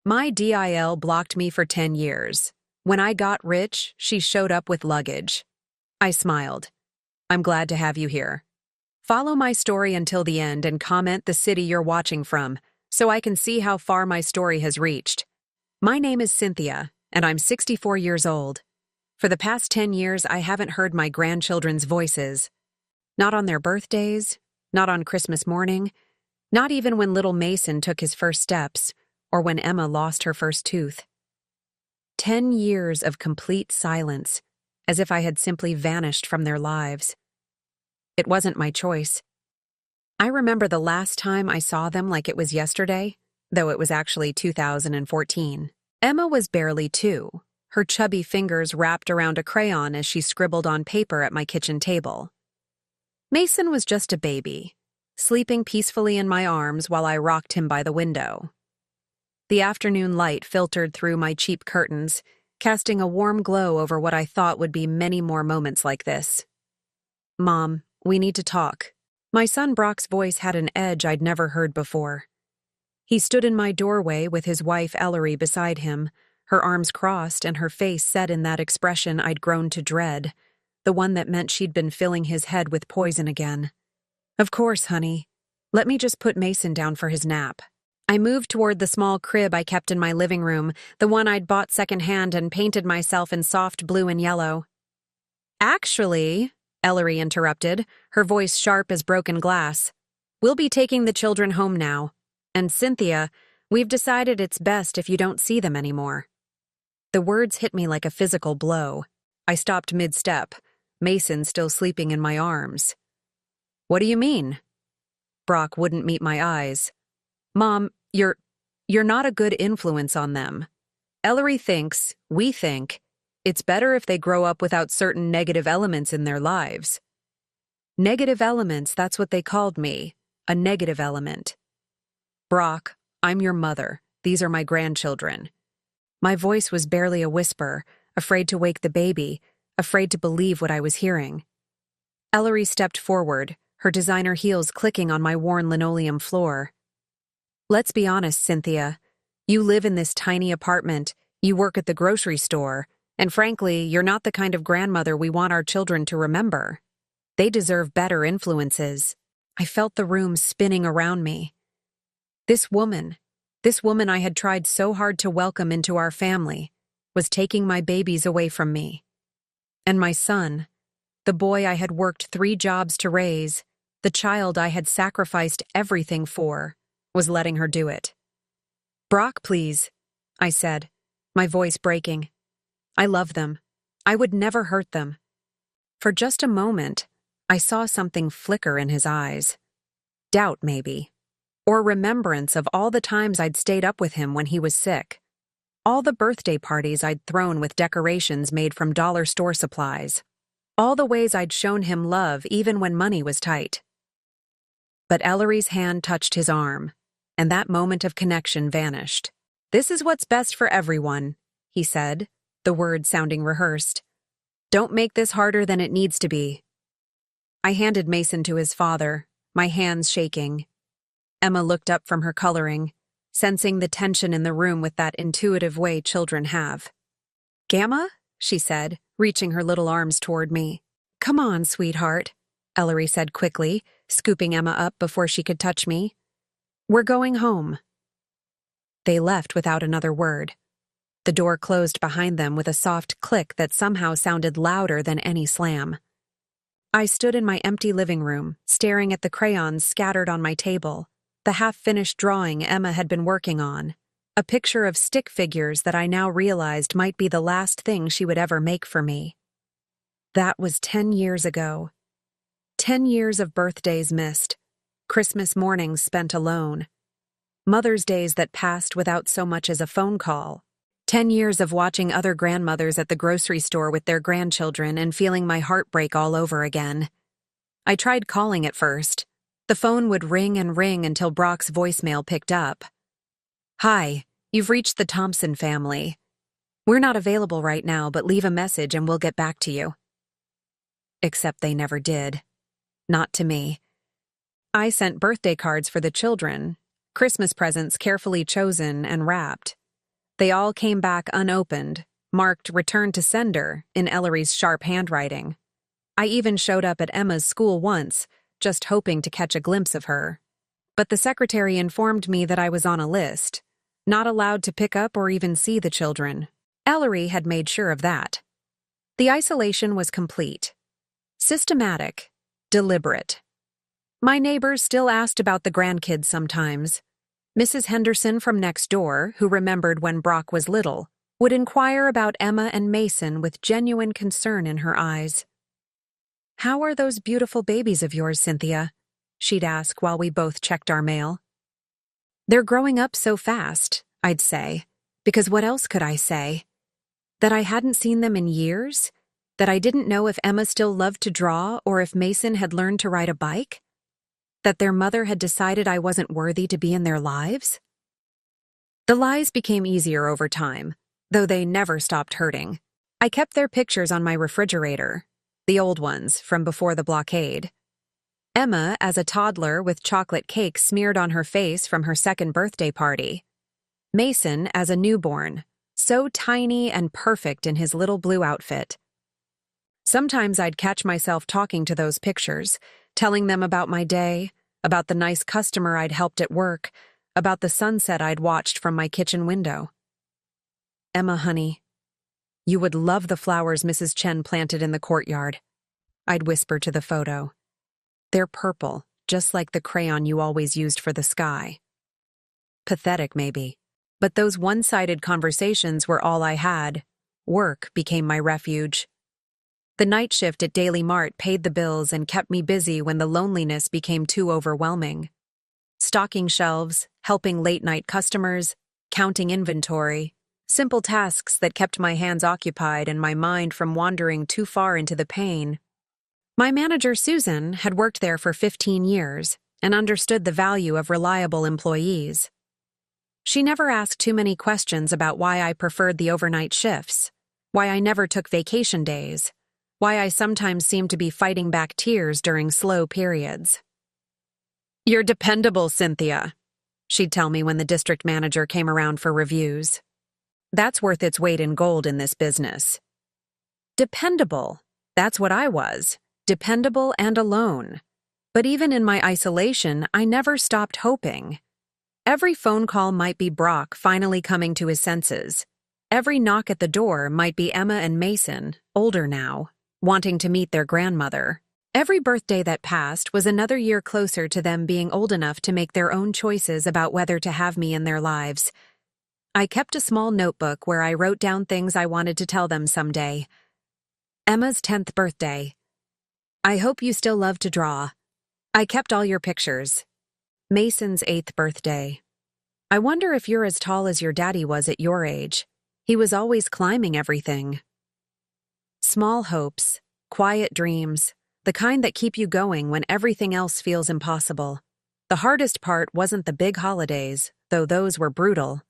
My DIL blocked me for 10 years. When I got rich, she showed up with luggage. I smiled. I'm glad to have you here. Follow my story until the end and comment the city you're watching from, so I can see how far my story has reached. My name is Cynthia, and I'm 64 years old. For the past 10 years, I haven't heard my grandchildren's voices. Not on their birthdays, not on Christmas morning, not even when little Mason took his first steps, or when Emma lost her first tooth. 10 years of complete silence, as if I had simply vanished from their lives. It wasn't my choice. I remember the last time I saw them like it was yesterday, though it was actually 2014. Emma was barely 2, her chubby fingers wrapped around a crayon as she scribbled on paper at my kitchen table. Mason was just a baby, sleeping peacefully in my arms while I rocked him by the window. The afternoon light filtered through my cheap curtains, casting a warm glow over what I thought would be many more moments like this. "Mom, we need to talk." My son Brock's voice had an edge I'd never heard before. He stood in my doorway with his wife Ellery beside him, her arms crossed and her face set in that expression I'd grown to dread, the one that meant she'd been filling his head with poison again. "Of course, honey. Let me just put Mason down for his nap." I moved toward the small crib I kept in my living room, the one I'd bought secondhand and painted myself in soft blue and yellow. "Actually," Ellery interrupted, her voice sharp as broken glass, "we'll be taking the children home now. And Cynthia, we've decided it's best if you don't see them anymore." The words hit me like a physical blow. I stopped mid-step, Mason still sleeping in my arms. "What do you mean?" Brock wouldn't meet my eyes. "Mom, you're not a good influence on them. Ellery thinks, we think, it's better if they grow up without certain negative elements in their lives." Negative elements, that's what they called me. A negative element. "Brock, I'm your mother. These are my grandchildren." My voice was barely a whisper, afraid to wake the baby, afraid to believe what I was hearing. Ellery stepped forward, her designer heels clicking on my worn linoleum floor. "Let's be honest, Cynthia. You live in this tiny apartment, you work at the grocery store, and frankly, you're not the kind of grandmother we want our children to remember. They deserve better influences." I felt the room spinning around me. This woman I had tried so hard to welcome into our family, was taking my babies away from me. And my son, the boy I had worked 3 jobs to raise, the child I had sacrificed everything for, was letting her do it. "Brock, please," I said, my voice breaking. "I love them. I would never hurt them." For just a moment, I saw something flicker in his eyes. Doubt, maybe. Or remembrance of all the times I'd stayed up with him when he was sick. All the birthday parties I'd thrown with decorations made from dollar store supplies. All the ways I'd shown him love even when money was tight. But Ellery's hand touched his arm, and that moment of connection vanished. "This is what's best for everyone," he said, the words sounding rehearsed. "Don't make this harder than it needs to be." I handed Mason to his father, my hands shaking. Emma looked up from her coloring, sensing the tension in the room with that intuitive way children have. "Gamma?" she said, reaching her little arms toward me. "Come on, sweetheart," Ellery said quickly, scooping Emma up before she could touch me. "We're going home." They left without another word. The door closed behind them with a soft click that somehow sounded louder than any slam. I stood in my empty living room, staring at the crayons scattered on my table, the half-finished drawing Emma had been working on, a picture of stick figures that I now realized might be the last thing she would ever make for me. That was 10 years ago. 10 years of birthdays missed, Christmas mornings spent alone, Mother's Days that passed without so much as a phone call, 10 years of watching other grandmothers at the grocery store with their grandchildren and feeling my heart break all over again. I tried calling at first. The phone would ring and ring until Brock's voicemail picked up. "Hi, you've reached the Thompson family. We're not available right now, but leave a message and we'll get back to you." Except they never did. Not to me. I sent birthday cards for the children, Christmas presents carefully chosen and wrapped. They all came back unopened, marked Return to Sender in Ellery's sharp handwriting. I even showed up at Emma's school once, just hoping to catch a glimpse of her. But the secretary informed me that I was on a list, not allowed to pick up or even see the children. Ellery had made sure of that. The isolation was complete. Systematic. Deliberate. My neighbors still asked about the grandkids sometimes. Mrs. Henderson from next door, who remembered when Brock was little, would inquire about Emma and Mason with genuine concern in her eyes. "How are those beautiful babies of yours, Cynthia?" she'd ask while we both checked our mail. "They're growing up so fast," I'd say, because what else could I say? That I hadn't seen them in years? That I didn't know if Emma still loved to draw or if Mason had learned to ride a bike? That their mother had decided I wasn't worthy to be in their lives? The lies became easier over time, though they never stopped hurting. I kept their pictures on my refrigerator, the old ones from before the blockade. Emma as a toddler with chocolate cake smeared on her face from her second birthday party. Mason as a newborn, so tiny and perfect in his little blue outfit. Sometimes I'd catch myself talking to those pictures, telling them about my day, about the nice customer I'd helped at work, about the sunset I'd watched from my kitchen window. "Emma, honey, you would love the flowers Mrs. Chen planted in the courtyard," I'd whisper to the photo. "They're purple, just like the crayon you always used for the sky." Pathetic, maybe, but those one-sided conversations were all I had. Work became my refuge. The night shift at Daily Mart paid the bills and kept me busy when the loneliness became too overwhelming. Stocking shelves, helping late-night customers, counting inventory, simple tasks that kept my hands occupied and my mind from wandering too far into the pain. My manager, Susan, had worked there for 15 years and understood the value of reliable employees. She never asked too many questions about why I preferred the overnight shifts, why I never took vacation days, why I sometimes seemed to be fighting back tears during slow periods. "You're dependable, Cynthia," she'd tell me when the district manager came around for reviews. That's worth its weight in gold in this business. Dependable. That's what I was. Dependable and alone. But even in my isolation, I never stopped hoping. Every phone call might be Brock finally coming to his senses. Every knock at the door might be Emma and Mason, older now, wanting to meet their grandmother. Every birthday that passed was another year closer to them being old enough to make their own choices about whether to have me in their lives. I kept a small notebook where I wrote down things I wanted to tell them someday. Emma's 10th birthday. I hope you still love to draw. I kept all your pictures. Mason's 8th birthday. I wonder if you're as tall as your daddy was at your age. He was always climbing everything. Small hopes, quiet dreams, the kind that keep you going when everything else feels impossible. The hardest part wasn't the big holidays, though those were brutal.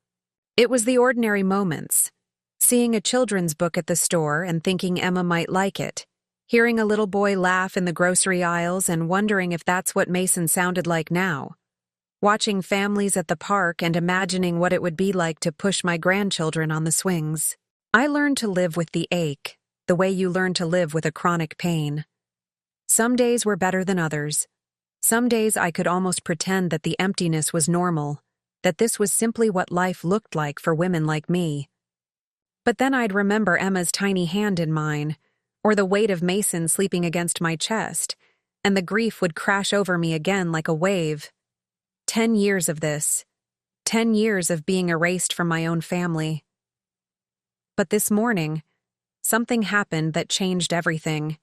It was the ordinary moments. Seeing a children's book at the store and thinking Emma might like it. Hearing a little boy laugh in the grocery aisles and wondering if that's what Mason sounded like now. Watching families at the park and imagining what it would be like to push my grandchildren on the swings. I learned to live with the ache, the way you learn to live with a chronic pain. Some days were better than others. Some days I could almost pretend that the emptiness was normal, that this was simply what life looked like for women like me. But then I'd remember Emma's tiny hand in mine, or the weight of Mason sleeping against my chest, and the grief would crash over me again like a wave. 10 years of this. 10 years of being erased from my own family. But this morning, something happened that changed everything.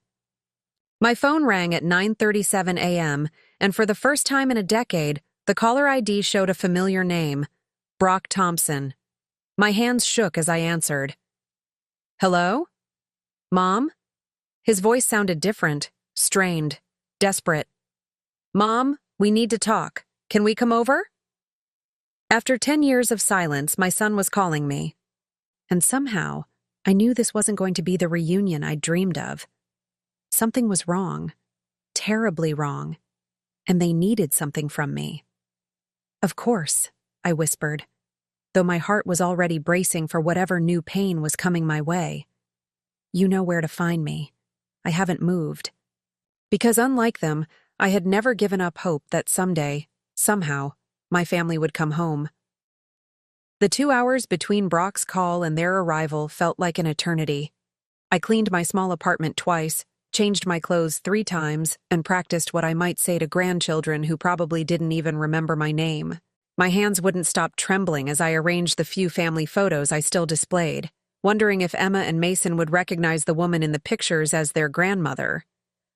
My phone rang at 9:37 a.m., and for the first time in a decade, the caller ID showed a familiar name, Brock Thompson. My hands shook as I answered. "Hello? Mom?" His voice sounded different, strained, desperate. "Mom, we need to talk. Can we come over?" After 10 years of silence, my son was calling me. And somehow, I knew this wasn't going to be the reunion I'd dreamed of. Something was wrong, terribly wrong, and they needed something from me. "Of course," I whispered. though my heart was already bracing for whatever new pain was coming my way. You know where to find me. I haven't moved. Because unlike them, I had never given up hope that someday, somehow, my family would come home. The 2 hours between Brock's call and their arrival felt like an eternity. I cleaned my small apartment twice, changed my clothes 3 times, and practiced what I might say to grandchildren who probably didn't even remember my name. My hands wouldn't stop trembling as I arranged the few family photos I still displayed, wondering if Emma and Mason would recognize the woman in the pictures as their grandmother.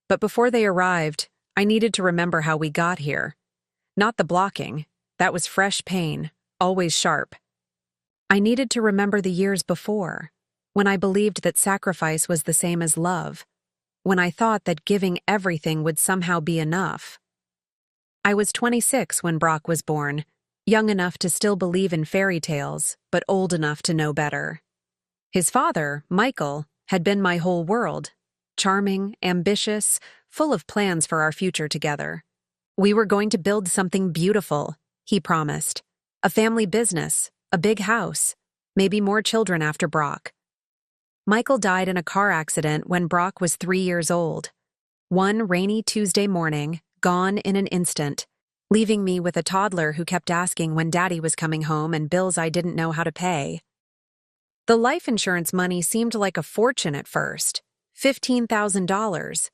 But before they arrived, I needed to remember how we got here. Not the blocking. That was fresh pain, always sharp. I needed to remember the years before, when I believed that sacrifice was the same as love, when I thought that giving everything would somehow be enough. I was 26 when Brock was born, young enough to still believe in fairy tales, but old enough to know better. His father, Michael, had been my whole world, charming, ambitious, full of plans for our future together. We were going to build something beautiful, he promised. A family business, a big house, maybe more children after Brock. Michael died in a car accident when Brock was 3 years old. One rainy Tuesday morning, gone in an instant, leaving me with a toddler who kept asking when Daddy was coming home and bills I didn't know how to pay. The life insurance money seemed like a fortune at first, $15,000.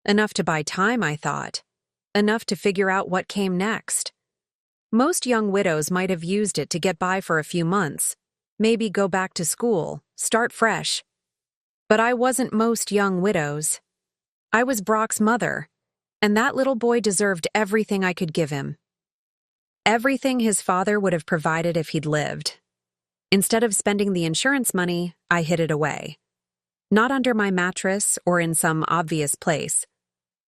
Enough to buy time, I thought. Enough to figure out what came next. Most young widows might have used it to get by for a few months, maybe go back to school, start fresh. But I wasn't most young widows. I was Brock's mother, and that little boy deserved everything I could give him. Everything his father would have provided if he'd lived. Instead of spending the insurance money, I hid it away. Not under my mattress or in some obvious place,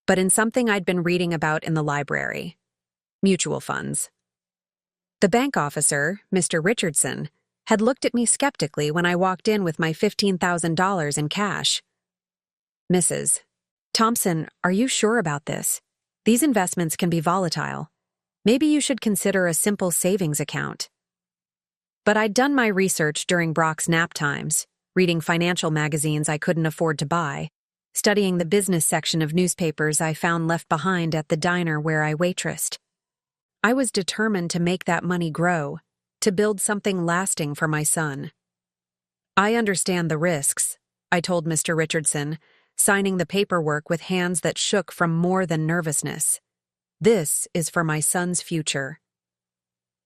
but in something I'd been reading about in the library. Mutual funds. The bank officer, Mr. Richardson, had looked at me skeptically when I walked in with my $15,000 in cash. Mrs. Thompson, are you sure about this? These investments can be volatile. Maybe you should consider a simple savings account. But I'd done my research during Brock's nap times, reading financial magazines I couldn't afford to buy, studying the business section of newspapers I found left behind at the diner where I waitressed. I was determined to make that money grow, to build something lasting for my son. I understand the risks, I told Mr. Richardson, signing the paperwork with hands that shook from more than nervousness. This is for my son's future.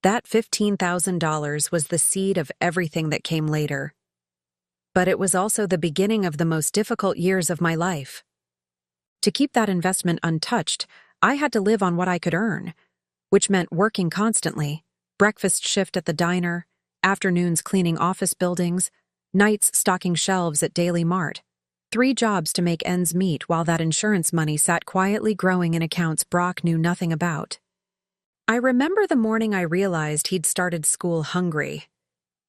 That $15,000 was the seed of everything that came later. But it was also the beginning of the most difficult years of my life. To keep that investment untouched, I had to live on what I could earn, which meant working constantly, breakfast shift at the diner, afternoons cleaning office buildings, nights stocking shelves at Daily Mart. 3 jobs to make ends meet while that insurance money sat quietly growing in accounts Brock knew nothing about. I remember the morning I realized he'd started school hungry.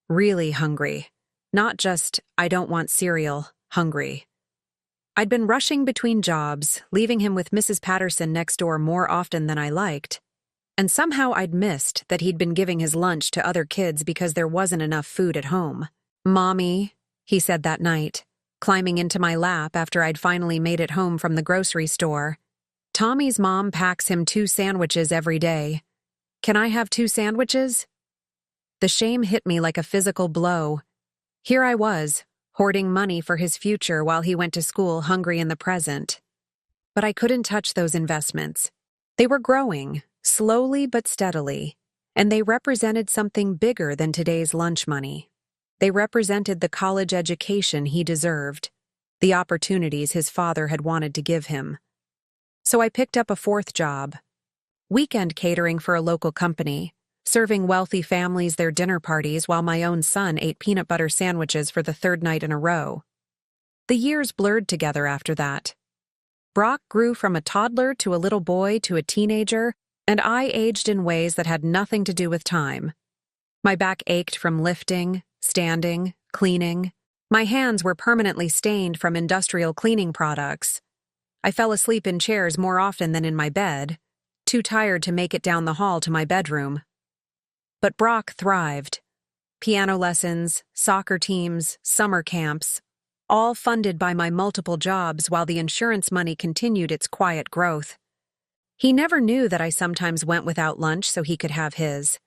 Really hungry. Not just, I don't want cereal, hungry. I'd been rushing between jobs, leaving him with Mrs. Patterson next door more often than I liked. And somehow I'd missed that he'd been giving his lunch to other kids because there wasn't enough food at home. "Mommy," he said that night, climbing into my lap after I'd finally made it home from the grocery store. "Tommy's mom packs him 2 sandwiches every day. Can I have 2 sandwiches?" The shame hit me like a physical blow. Here I was, hoarding money for his future while he went to school hungry in the present. But I couldn't touch those investments. They were growing, slowly but steadily, and they represented something bigger than today's lunch money. They represented the college education he deserved, the opportunities his father had wanted to give him. So I picked up a 4th job, weekend catering for a local company, serving wealthy families their dinner parties while my own son ate peanut butter sandwiches for the 3rd night in a row. The years blurred together after that. Brock grew from a toddler to a little boy to a teenager, and I aged in ways that had nothing to do with time. My back ached from lifting, standing, cleaning. My hands were permanently stained from industrial cleaning products. I fell asleep in chairs more often than in my bed, too tired to make it down the hall to my bedroom. But Brock thrived. piano lessons, soccer teams, summer camps, all funded by my multiple jobs while the insurance money continued its quiet growth. He never knew that I sometimes went without lunch so he could have his.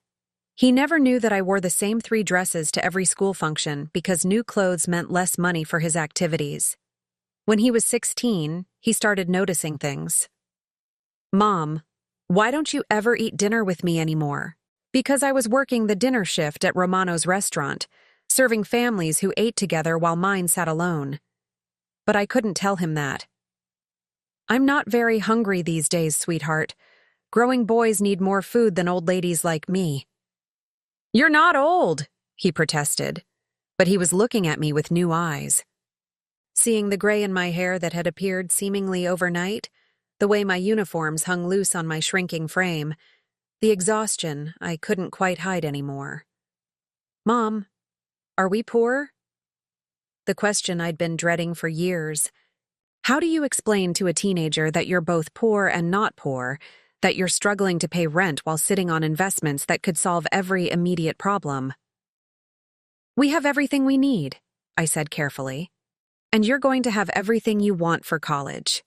He never knew that I wore the same 3 dresses to every school function because new clothes meant less money for his activities. When he was 16, he started noticing things. "Mom, why don't you ever eat dinner with me anymore?" Because I was working the dinner shift at Romano's restaurant, serving families who ate together while mine sat alone. But I couldn't tell him that. "I'm not very hungry these days, sweetheart. Growing boys need more food than old ladies like me." "You're not old," he protested, but he was looking at me with new eyes. Seeing the gray in my hair that had appeared seemingly overnight, the way my uniforms hung loose on my shrinking frame, the exhaustion I couldn't quite hide anymore. "Mom, are we poor?" The question I'd been dreading for years. How do you explain to a teenager that you're both poor and not poor, that you're struggling to pay rent while sitting on investments that could solve every immediate problem? "We have everything we need," I said carefully. "And you're going to have everything you want for college."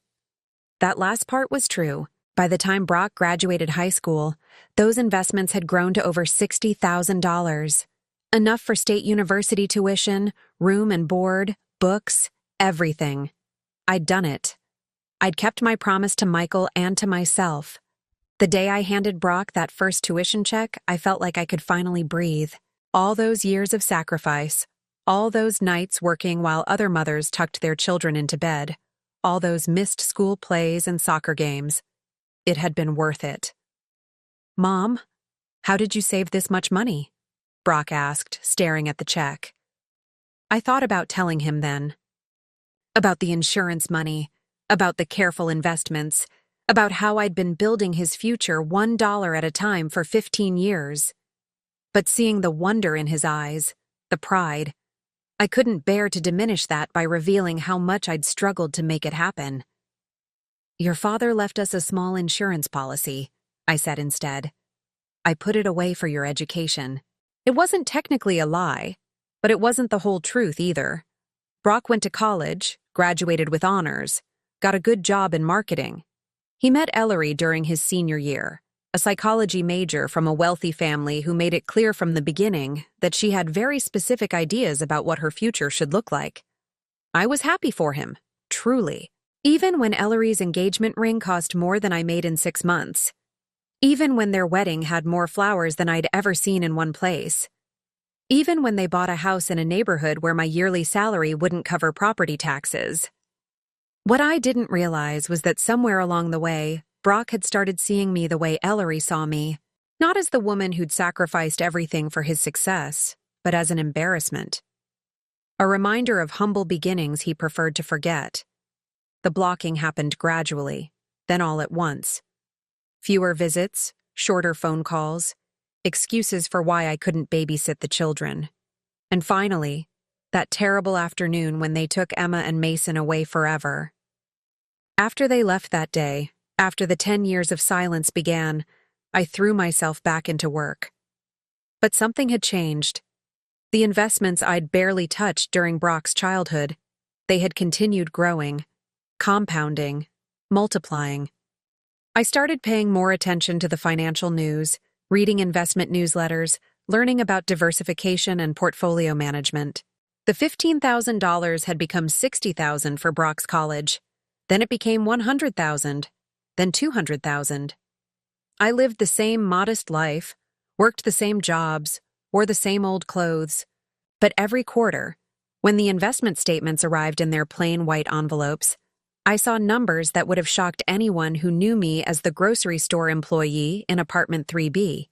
That last part was true. By the time Brock graduated high school, those investments had grown to over $60,000. Enough for state university tuition, room and board, books, everything. I'd done it. I'd kept my promise to Michael and to myself. The day I handed Brock that first tuition check, I felt like I could finally breathe. All those years of sacrifice, all those nights working while other mothers tucked their children into bed, all those missed school plays and soccer games. It had been worth it. "Mom, how did you save this much money?" Brock asked, staring at the check. I thought about telling him then. About the insurance money, about the careful investments, about how I'd been building his future $1 at a time for 15 years. But seeing the wonder in his eyes, the pride, I couldn't bear to diminish that by revealing how much I'd struggled to make it happen. "Your father left us a small insurance policy," I said instead. "I put it away for your education." It wasn't technically a lie, but it wasn't the whole truth either. Brock went to college, graduated with honors, got a good job in marketing. He met Ellery during his senior year, a psychology major from a wealthy family who made it clear from the beginning that she had very specific ideas about what her future should look like. I was happy for him, truly. Even when Ellery's engagement ring cost more than I made in 6 months. Even when their wedding had more flowers than I'd ever seen in one place. Even when they bought a house in a neighborhood where my yearly salary wouldn't cover property taxes. What I didn't realize was that somewhere along the way, Brock had started seeing me the way Ellery saw me, not as the woman who'd sacrificed everything for his success, but as an embarrassment. A reminder of humble beginnings he preferred to forget. The blocking happened gradually, then all at once. Fewer visits, shorter phone calls, excuses for why I couldn't babysit the children. And finally, that terrible afternoon when they took Emma and Mason away forever. After they left that day, after the 10 years of silence began, I threw myself back into work. But something had changed. The investments I'd barely touched during Brock's childhood, they had continued growing, compounding, multiplying. I started paying more attention to the financial news, reading investment newsletters, learning about diversification and portfolio management. The $15,000 had become $60,000 for Brock's college. Then it became $100,000, then $200,000. I lived the same modest life, worked the same jobs, wore the same old clothes. But every quarter, when the investment statements arrived in their plain white envelopes, I saw numbers that would have shocked anyone who knew me as the grocery store employee in apartment 3B.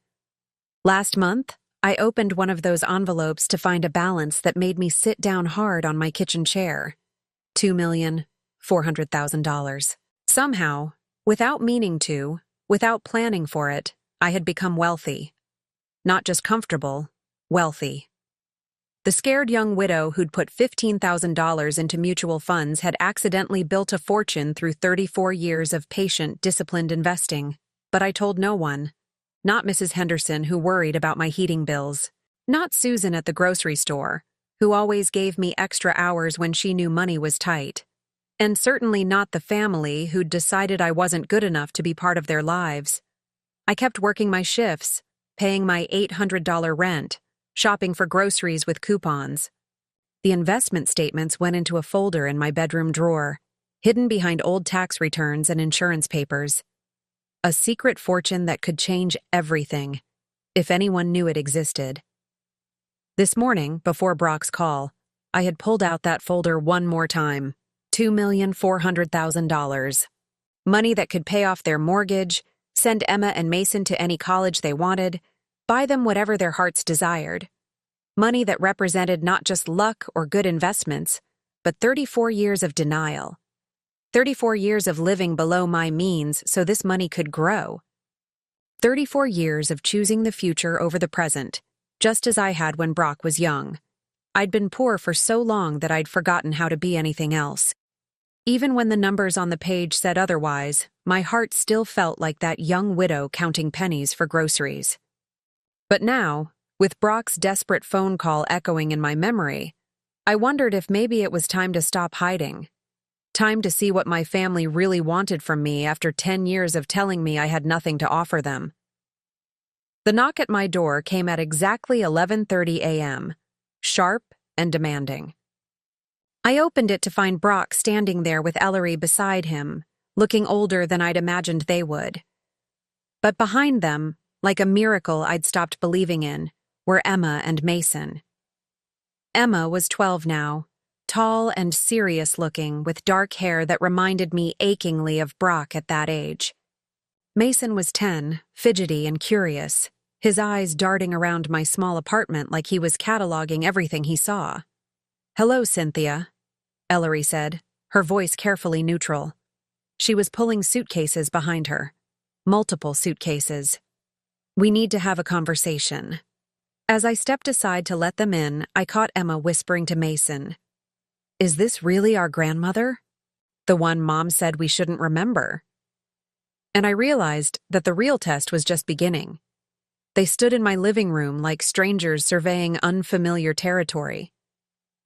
Last month, I opened one of those envelopes to find a balance that made me sit down hard on my kitchen chair. $2,400,000. Somehow, without meaning to, without planning for it, I had become wealthy. Not just comfortable, wealthy. The scared young widow who'd put $15,000 into mutual funds had accidentally built a fortune through 34 years of patient, disciplined investing. But I told no one. Not Mrs. Henderson, who worried about my heating bills. Not Susan at the grocery store, who always gave me extra hours when she knew money was tight. And certainly not the family who'd decided I wasn't good enough to be part of their lives. I kept working my shifts, paying my $800 rent, shopping for groceries with coupons. The investment statements went into a folder in my bedroom drawer, hidden behind old tax returns and insurance papers. A secret fortune that could change everything, if anyone knew it existed. This morning, before Brock's call, I had pulled out that folder one more time. $2,400,000. Money that could pay off their mortgage, send Emma and Mason to any college they wanted, buy them whatever their hearts desired. Money that represented not just luck or good investments, but 34 years of denial. 34 years of living below my means so this money could grow. 34 years of choosing the future over the present, just as I had when Brock was young. I'd been poor for so long that I'd forgotten how to be anything else. Even when the numbers on the page said otherwise, my heart still felt like that young widow counting pennies for groceries. But now, with Brock's desperate phone call echoing in my memory, I wondered if maybe it was time to stop hiding. Time to see what my family really wanted from me after 10 years of telling me I had nothing to offer them. The knock at my door came at exactly 11:30 a.m., sharp and demanding. I opened it to find Brock standing there with Ellery beside him, looking older than I'd imagined they would. But behind them, like a miracle I'd stopped believing in, were Emma and Mason. Emma was 12 now, tall and serious-looking, with dark hair that reminded me achingly of Brock at that age. Mason was 10, fidgety and curious, his eyes darting around my small apartment like he was cataloging everything he saw. "Hello, Cynthia," Ellery said, her voice carefully neutral. She was pulling suitcases behind her. Multiple suitcases. "We need to have a conversation." As I stepped aside to let them in, I caught Emma whispering to Mason, "Is this really our grandmother? The one Mom said we shouldn't remember?" And I realized that the real test was just beginning. They stood in my living room like strangers surveying unfamiliar territory.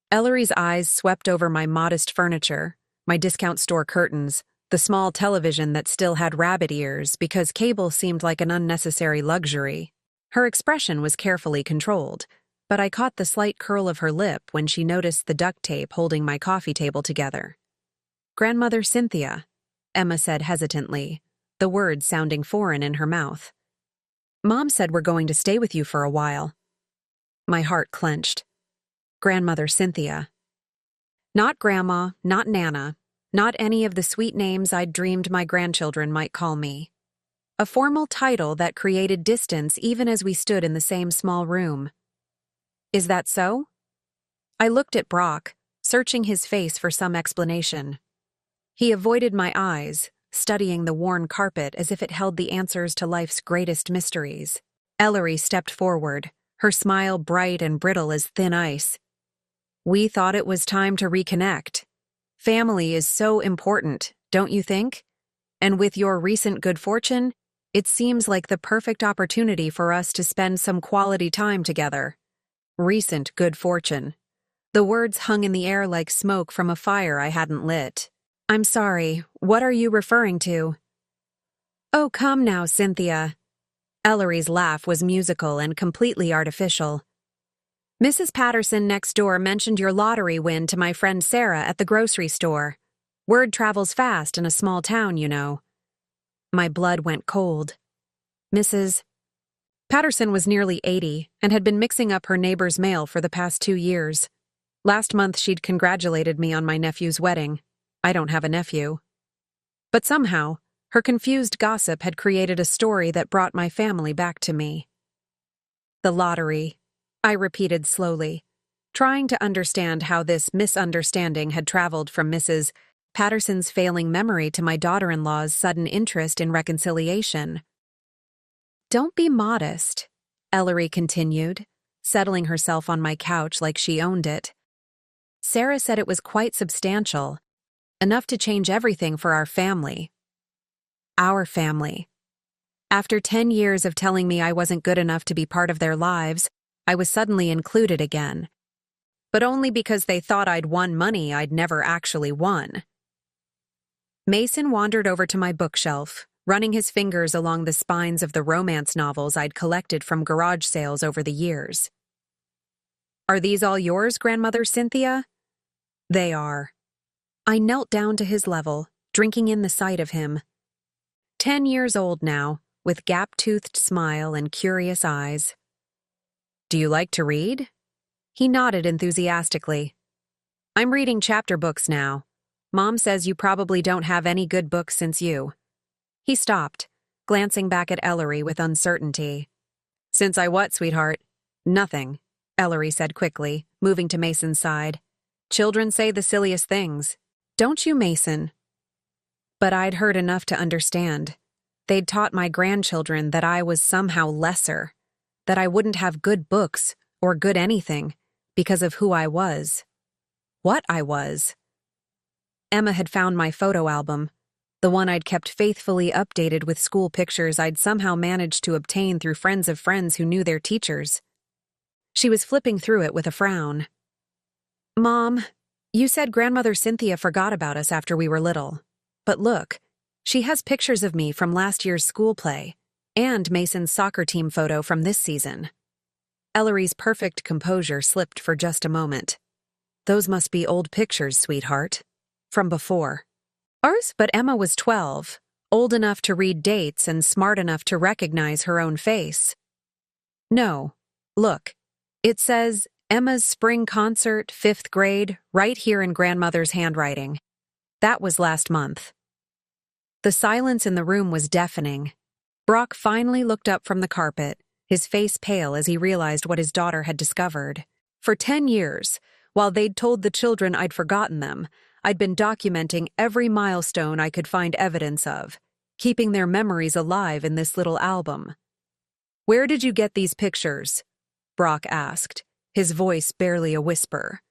Ellery's eyes swept over my modest furniture, my discount store curtains, the small television that still had rabbit ears because cable seemed like an unnecessary luxury. Her expression was carefully controlled, but I caught the slight curl of her lip when she noticed the duct tape holding my coffee table together. "Grandmother Cynthia," Emma said hesitantly, the words sounding foreign in her mouth. "Mom said we're going to stay with you for a while." My heart clenched. Grandmother Cynthia. Not Grandma, not Nana, not any of the sweet names I'd dreamed my grandchildren might call me. A formal title that created distance even as we stood in the same small room. "Is that so?" I looked at Brock, searching his face for some explanation. He avoided my eyes, studying the worn carpet as if it held the answers to life's greatest mysteries. Ellery stepped forward, her smile bright and brittle as thin ice. "We thought it was time to reconnect. Family is so important, don't you think? And with your recent good fortune, it seems like the perfect opportunity for us to spend some quality time together." Recent good fortune. The words hung in the air like smoke from a fire I hadn't lit. "I'm sorry, what are you referring to?" "Oh, come now, Cynthia." Ellery's laugh was musical and completely artificial. "Mrs. Patterson next door mentioned your lottery win to my friend Sarah at the grocery store. Word travels fast in a small town, you know." My blood went cold. Mrs. Patterson was nearly 80 and had been mixing up her neighbor's mail for the past 2 years. Last month she'd congratulated me on my nephew's wedding. I don't have a nephew. But somehow, her confused gossip had created a story that brought my family back to me. "The lottery," I repeated slowly, trying to understand how this misunderstanding had traveled from Mrs. Patterson's failing memory to my daughter-in-law's sudden interest in reconciliation. "Don't be modest," Ellery continued, settling herself on my couch like she owned it. "Sarah said it was quite substantial, enough to change everything for our family." Our family. After 10 years of telling me I wasn't good enough to be part of their lives, I was suddenly included again. But only because they thought I'd won money I'd never actually won. Mason wandered over to my bookshelf, running his fingers along the spines of the romance novels I'd collected from garage sales over the years. "Are these all yours, Grandmother Cynthia?" "They are." I knelt down to his level, drinking in the sight of him. 10 years old now, with gap-toothed smile and curious eyes. "Do you like to read?" He nodded enthusiastically. "I'm reading chapter books now. Mom says you probably don't have any good books since you." He stopped, glancing back at Ellery with uncertainty. "Since I what, sweetheart?" "Nothing," Ellery said quickly, moving to Mason's side. "Children say the silliest things. Don't you, Mason?" But I'd heard enough to understand. They'd taught my grandchildren that I was somehow lesser, that I wouldn't have good books or good anything because of who I was. What I was. Emma had found my photo album, the one I'd kept faithfully updated with school pictures I'd somehow managed to obtain through friends of friends who knew their teachers. She was flipping through it with a frown. "Mom, you said Grandmother Cynthia forgot about us after we were little. But look, she has pictures of me from last year's school play and Mason's soccer team photo from this season." Ellery's perfect composure slipped for just a moment. "Those must be old pictures, sweetheart. From before." Ours, but Emma was 12, old enough to read dates and smart enough to recognize her own face. "No, look, it says Emma's spring concert, 5th grade, right here in Grandmother's handwriting. That was last month." The silence in the room was deafening. Brock finally looked up from the carpet, his face pale as he realized what his daughter had discovered. For 10 years, while they'd told the children I'd forgotten them, I'd been documenting every milestone I could find evidence of, keeping their memories alive in this little album. "Where did you get these pictures?" Brock asked, his voice barely a whisper.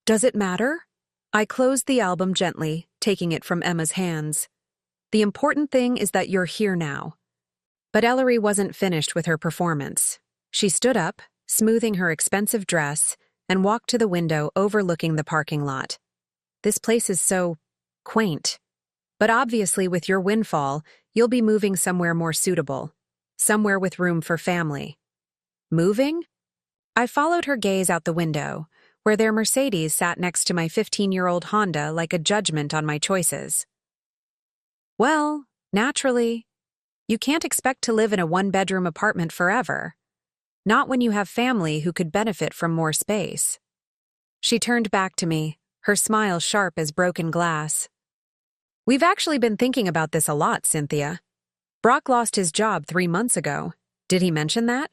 "Does it matter?" I closed the album gently, taking it from Emma's hands. "The important thing is that you're here now." But Ellery wasn't finished with her performance. She stood up, smoothing her expensive dress, and walked to the window overlooking the parking lot. "This place is so quaint. But obviously with your windfall, you'll be moving somewhere more suitable. Somewhere with room for family." "Moving?" I followed her gaze out the window, where their Mercedes sat next to my 15-year-old Honda like a judgment on my choices. "Well, naturally. You can't expect to live in a one-bedroom apartment forever. Not when you have family who could benefit from more space." She turned back to me, her smile sharp as broken glass. "We've actually been thinking about this a lot, Cynthia. Brock lost his job 3 months ago. Did he mention that?"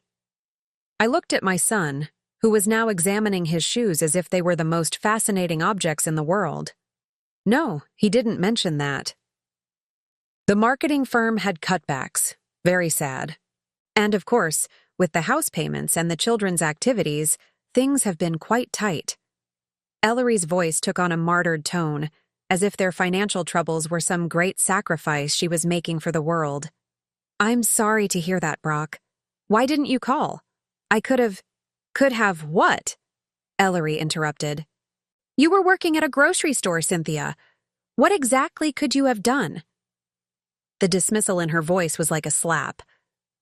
I looked at my son, who was now examining his shoes as if they were the most fascinating objects in the world. "No, he didn't mention that." The marketing firm had cutbacks. Very sad. And of course, with the house payments and the children's activities, things have been quite tight. Ellery's voice took on a martyred tone, as if their financial troubles were some great sacrifice she was making for the world. "I'm sorry to hear that, Brock. Why didn't you call? I could have..." "Could have what?" Ellery interrupted. "You were working at a grocery store, Cynthia. What exactly could you have done?" The dismissal in her voice was like a slap,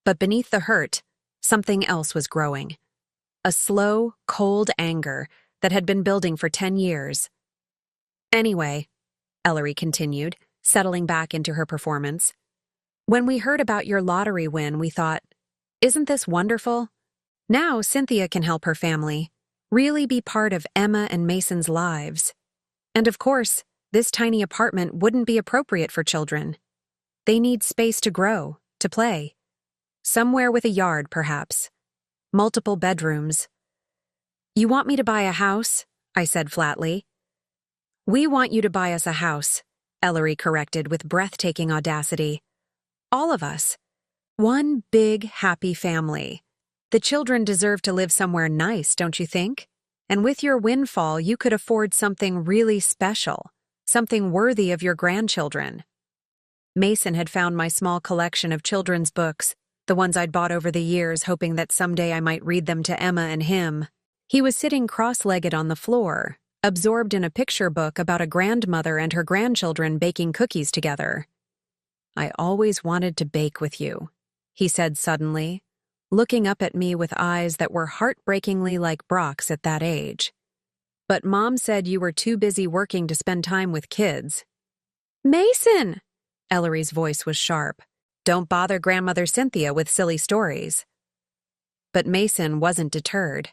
but beneath the hurt, something else was growing. A slow, cold anger that had been building for 10 years. "Anyway," Ellery continued, settling back into her performance, "when we heard about your lottery win, we thought, isn't this wonderful? Now Cynthia can help her family, really be part of Emma and Mason's lives. And of course, this tiny apartment wouldn't be appropriate for children. They need space to grow, to play. Somewhere with a yard, perhaps. Multiple bedrooms." "You want me to buy a house?" I said flatly. "We want you to buy us a house," Ellery corrected with breathtaking audacity. "All of us. One big, happy family. The children deserve to live somewhere nice, don't you think? And with your windfall, you could afford something really special, something worthy of your grandchildren." Mason had found my small collection of children's books, the ones I'd bought over the years, hoping that someday I might read them to Emma and him. He was sitting cross-legged on the floor, absorbed in a picture book about a grandmother and her grandchildren baking cookies together. "I always wanted to bake with you," he said suddenly, looking up at me with eyes that were heartbreakingly like Brock's at that age. "But Mom said you were too busy working to spend time with kids." "Mason!" Ellery's voice was sharp. "Don't bother Grandmother Cynthia with silly stories." But Mason wasn't deterred.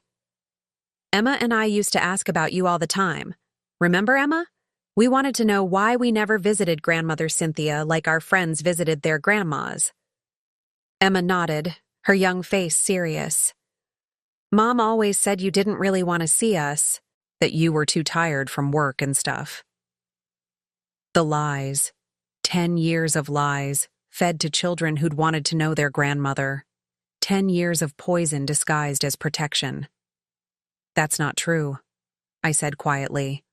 "Emma and I used to ask about you all the time. Remember, Emma? We wanted to know why we never visited Grandmother Cynthia like our friends visited their grandmas." Emma nodded, her young face serious. "Mom always said you didn't really want to see us, that you were too tired from work and stuff." The lies. 10 years of lies, fed to children who'd wanted to know their grandmother. 10 years of poison disguised as protection. "That's not true," I said quietly.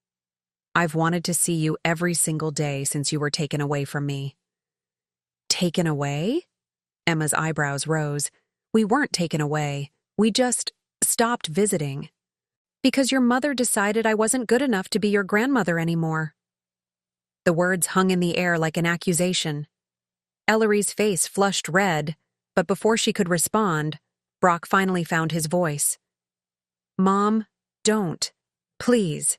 "I've wanted to see you every single day since you were taken away from me." "Taken away?" Emma's eyebrows rose. "We weren't taken away. We just stopped visiting. Because your mother decided I wasn't good enough to be your grandmother anymore." The words hung in the air like an accusation. Ellery's face flushed red, but before she could respond, Brock finally found his voice. "Mom, don't. Please.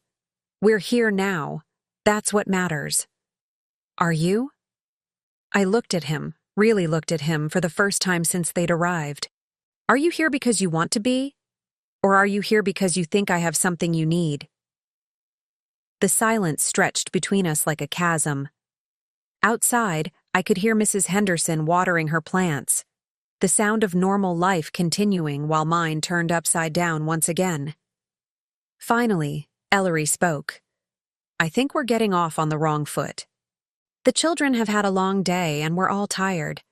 We're here now. That's what matters." "Are you?" I looked at him, really looked at him for the first time since they'd arrived. "Are you here because you want to be? Or are you here because you think I have something you need?" The silence stretched between us like a chasm. Outside, I could hear Mrs. Henderson watering her plants, the sound of normal life continuing while mine turned upside down once again. Finally, Ellery spoke. "I think we're getting off on the wrong foot. The children have had a long day and we're all tired.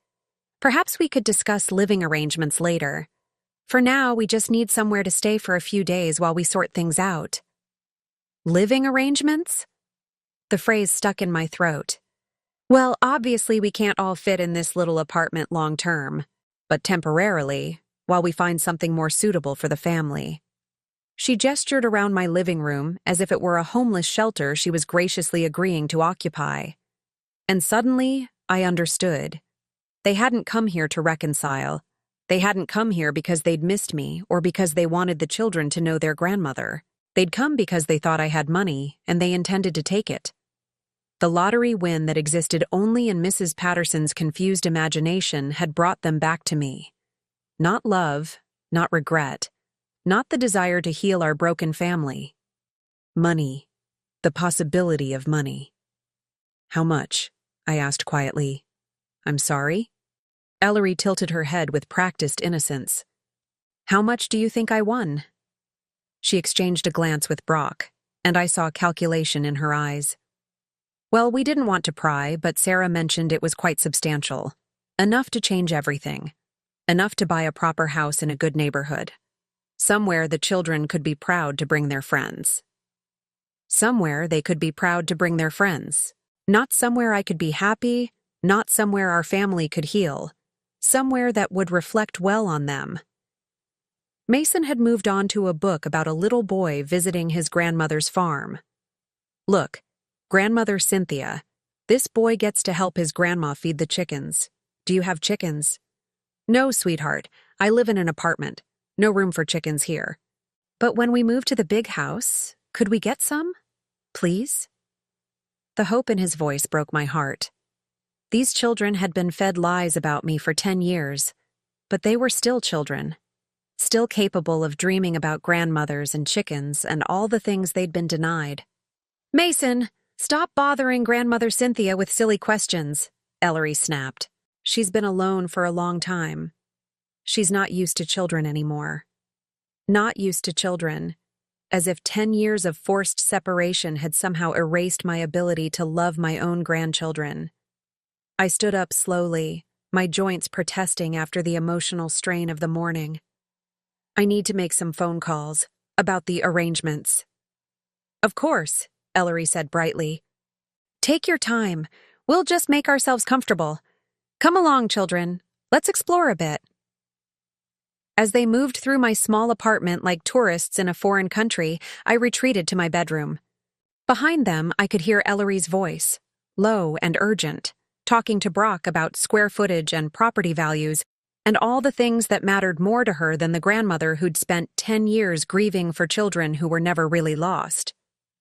Perhaps we could discuss living arrangements later. For now, we just need somewhere to stay for a few days while we sort things out." "Living arrangements?" The phrase stuck in my throat. "Well, obviously we can't all fit in this little apartment long term, but temporarily, while we find something more suitable for the family." She gestured around my living room as if it were a homeless shelter she was graciously agreeing to occupy. And suddenly, I understood. They hadn't come here to reconcile. They hadn't come here because they'd missed me or because they wanted the children to know their grandmother. They'd come because they thought I had money and they intended to take it. The lottery win that existed only in Mrs. Patterson's confused imagination had brought them back to me. Not love, not regret, not the desire to heal our broken family. Money. The possibility of money. "How much?" I asked quietly. "I'm sorry?" Ellery tilted her head with practiced innocence. "How much do you think I won?" She exchanged a glance with Brock, and I saw calculation in her eyes. "Well, we didn't want to pry, but Sarah mentioned it was quite substantial. Enough to change everything. Enough to buy a proper house in a good neighborhood. Somewhere the children could be proud to bring their friends. Somewhere they could be proud to bring their friends. Not somewhere I could be happy, not somewhere our family could heal. Somewhere that would reflect well on them." Mason had moved on to a book about a little boy visiting his grandmother's farm. "Look, Grandmother Cynthia, this boy gets to help his grandma feed the chickens. Do you have chickens?" "No, sweetheart. I live in an apartment. No room for chickens here. But when we move to the big house, could we get some? Please?" The hope in his voice broke my heart. These children had been fed lies about me for 10 years, but they were still children. Still capable of dreaming about grandmothers and chickens and all the things they'd been denied. "Mason, stop bothering Grandmother Cynthia with silly questions," Ellery snapped. "She's been alone for a long time. She's not used to children anymore. Not used to children, as if 10 years of forced separation had somehow erased my ability to love my own grandchildren." I stood up slowly, my joints protesting after the emotional strain of the morning. "I need to make some phone calls about the arrangements." "Of course," Ellery said brightly. "Take your time. We'll just make ourselves comfortable. Come along, children. Let's explore a bit. As they moved through my small apartment like tourists in a foreign country, I retreated to my bedroom. Behind them, I could hear Ellery's voice, low and urgent, talking to Brock about square footage and property values, and all the things that mattered more to her than the grandmother who'd spent 10 years grieving for children who were never really lost,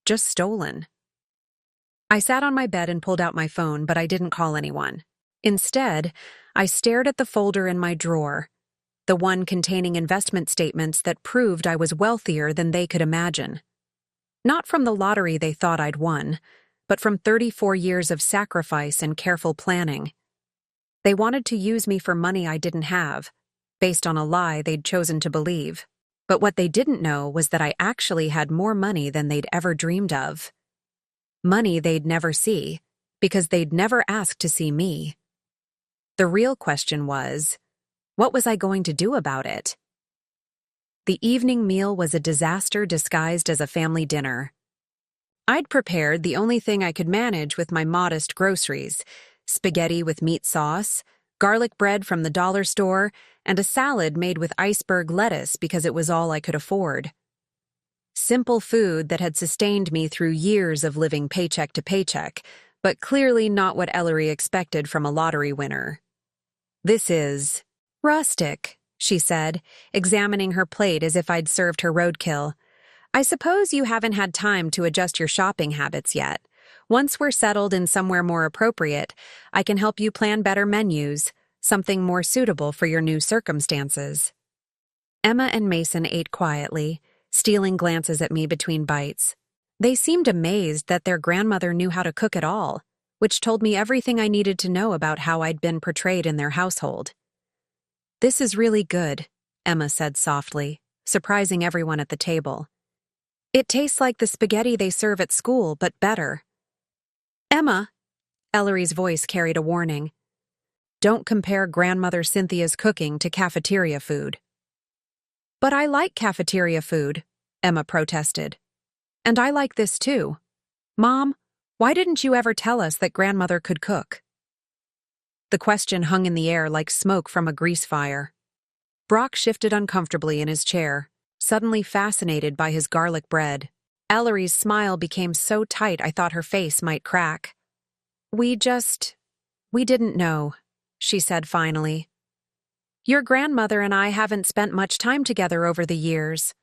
just stolen. I sat on my bed and pulled out my phone, but I didn't call anyone. Instead, I stared at the folder in my drawer, the one containing investment statements that proved I was wealthier than they could imagine. Not from the lottery they thought I'd won, but from 34 years of sacrifice and careful planning. They wanted to use me for money I didn't have, based on a lie they'd chosen to believe. But what they didn't know was that I actually had more money than they'd ever dreamed of. Money they'd never see, because they'd never asked to see me. The real question was, what was I going to do about it? The evening meal was a disaster disguised as a family dinner. I'd prepared the only thing I could manage with my modest groceries: spaghetti with meat sauce, garlic bread from the dollar store, and a salad made with iceberg lettuce because it was all I could afford. Simple food that had sustained me through years of living paycheck to paycheck, but clearly not what Ellery expected from a lottery winner. "This is rustic," she said, examining her plate as if I'd served her roadkill. "I suppose you haven't had time to adjust your shopping habits yet. Once we're settled in somewhere more appropriate, I can help you plan better menus, something more suitable for your new circumstances." Emma and Mason ate quietly, stealing glances at me between bites. They seemed amazed that their grandmother knew how to cook at all, which told me everything I needed to know about how I'd been portrayed in their household. "This is really good," Emma said softly, surprising everyone at the table. "It tastes like the spaghetti they serve at school, but better." "Emma," Ellery's voice carried a warning, "don't compare Grandmother Cynthia's cooking to cafeteria food." "But I like cafeteria food," Emma protested. "And I like this too. Mom, why didn't you ever tell us that Grandmother could cook?" The question hung in the air like smoke from a grease fire. Brock shifted uncomfortably in his chair, suddenly fascinated by his garlic bread. Ellery's smile became so tight I thought her face might crack. We didn't know," she said finally. "Your grandmother and I haven't spent much time together over the years."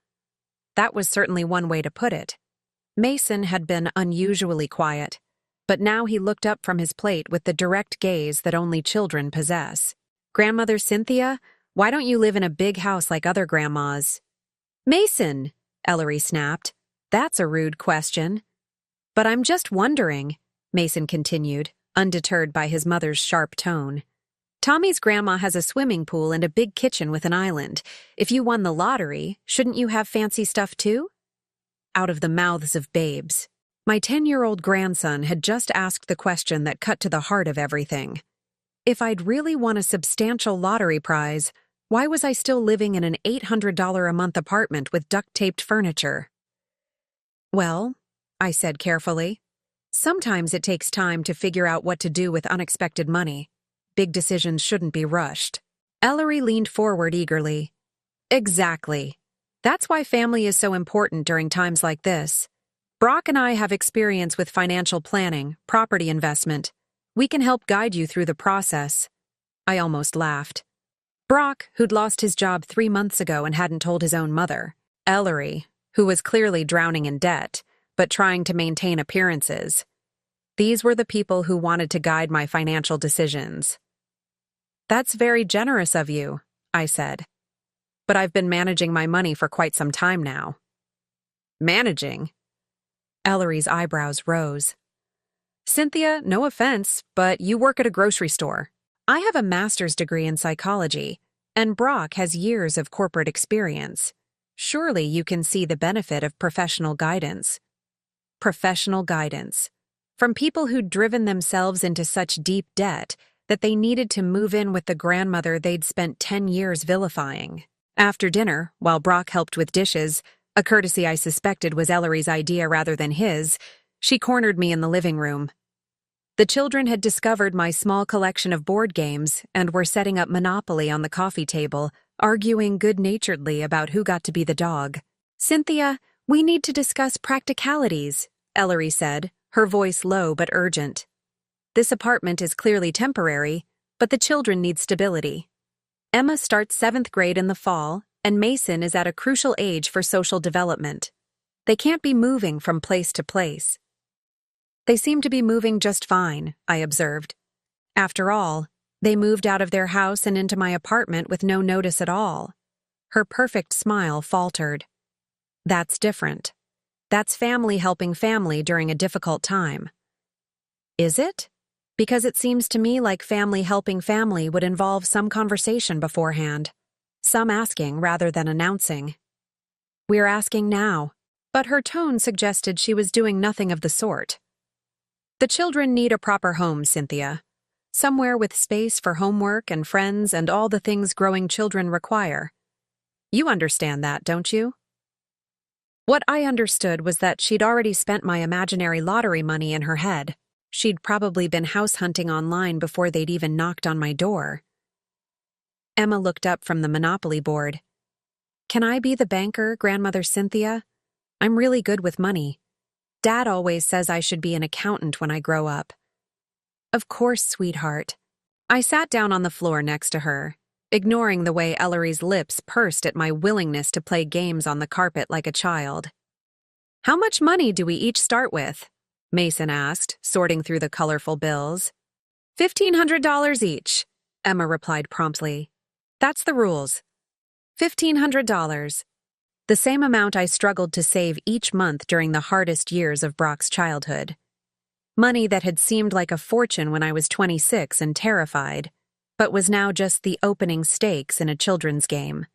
That was certainly one way to put it. Mason had been unusually quiet, but now he looked up from his plate with the direct gaze that only children possess. "Grandmother Cynthia, why don't you live in a big house like other grandmas?" "Mason," Ellery snapped, "that's a rude question." "But I'm just wondering," Mason continued, undeterred by his mother's sharp tone. "Tommy's grandma has a swimming pool and a big kitchen with an island. If you won the lottery, shouldn't you have fancy stuff too?" Out of the mouths of babes. My 10-year-old grandson had just asked the question that cut to the heart of everything. If I'd really won a substantial lottery prize, why was I still living in an $800 a month apartment with duct-taped furniture? "Well," I said carefully, "sometimes it takes time to figure out what to do with unexpected money. Big decisions shouldn't be rushed." Ellery leaned forward eagerly. "Exactly. That's why family is so important during times like this. Brock and I have experience with financial planning, property investment. We can help guide you through the process." I almost laughed. Brock, who'd lost his job 3 months ago and hadn't told his own mother. Ellery, who was clearly drowning in debt, but trying to maintain appearances. These were the people who wanted to guide my financial decisions. "That's very generous of you," I said. "But I've been managing my money for quite some time now." "Managing?" Ellery's eyebrows rose. "Cynthia, no offense, but you work at a grocery store. I have a master's degree in psychology, and Brock has years of corporate experience. Surely you can see the benefit of professional guidance." Professional guidance. From people who'd driven themselves into such deep debt that they needed to move in with the grandmother they'd spent 10 years vilifying. After dinner, while Brock helped with dishes, a courtesy I suspected was Ellery's idea rather than his, she cornered me in the living room. The children had discovered my small collection of board games and were setting up Monopoly on the coffee table, arguing good-naturedly about who got to be the dog. "Cynthia, we need to discuss practicalities," Ellery said, her voice low but urgent. "This apartment is clearly temporary, but the children need stability. Emma starts 7th grade in the fall, and Mason is at a crucial age for social development. They can't be moving from place to place." "They seem to be moving just fine," I observed. "After all, they moved out of their house and into my apartment with no notice at all." Her perfect smile faltered. "That's different. That's family helping family during a difficult time." "Is it? Because it seems to me like family helping family would involve some conversation beforehand. Some asking rather than announcing." "We're asking now." But her tone suggested she was doing nothing of the sort. "The children need a proper home, Cynthia. Somewhere with space for homework and friends and all the things growing children require. You understand that, don't you?" What I understood was that she'd already spent my imaginary lottery money in her head. She'd probably been house hunting online before they'd even knocked on my door. Emma looked up from the Monopoly board. "Can I be the banker, Grandmother Cynthia? I'm really good with money. Dad always says I should be an accountant when I grow up." "Of course, sweetheart." I sat down on the floor next to her, ignoring the way Ellery's lips pursed at my willingness to play games on the carpet like a child. "How much money do we each start with?" Mason asked, sorting through the colorful bills. $1,500 each, Emma replied promptly. "That's the rules. $1,500. The same amount I struggled to save each month during the hardest years of Brock's childhood. Money that had seemed like a fortune when I was 26 and terrified, but was now just the opening stakes in a children's game.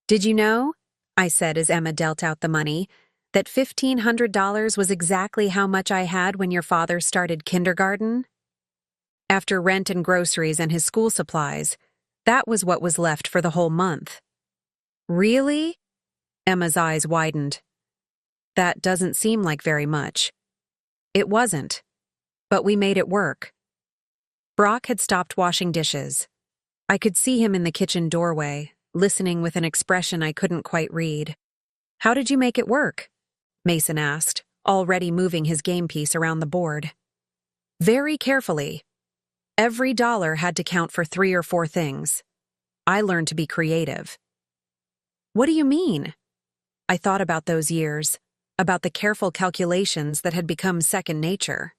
"Did you know," I said as Emma dealt out the money, "that $1,500 was exactly how much I had when your father started kindergarten? After rent and groceries and his school supplies, that was what was left for the whole month." "Really?" Emma's eyes widened. "That doesn't seem like very much." It wasn't, but we made it work. Brock had stopped washing dishes. I could see him in the kitchen doorway, listening with an expression I couldn't quite read. "How did you make it work?" Mason asked, already moving his game piece around the board. "Very carefully. Every dollar had to count for 3 or 4 things. I learned to be creative." "What do you mean?" I thought about those years, about the careful calculations that had become second nature.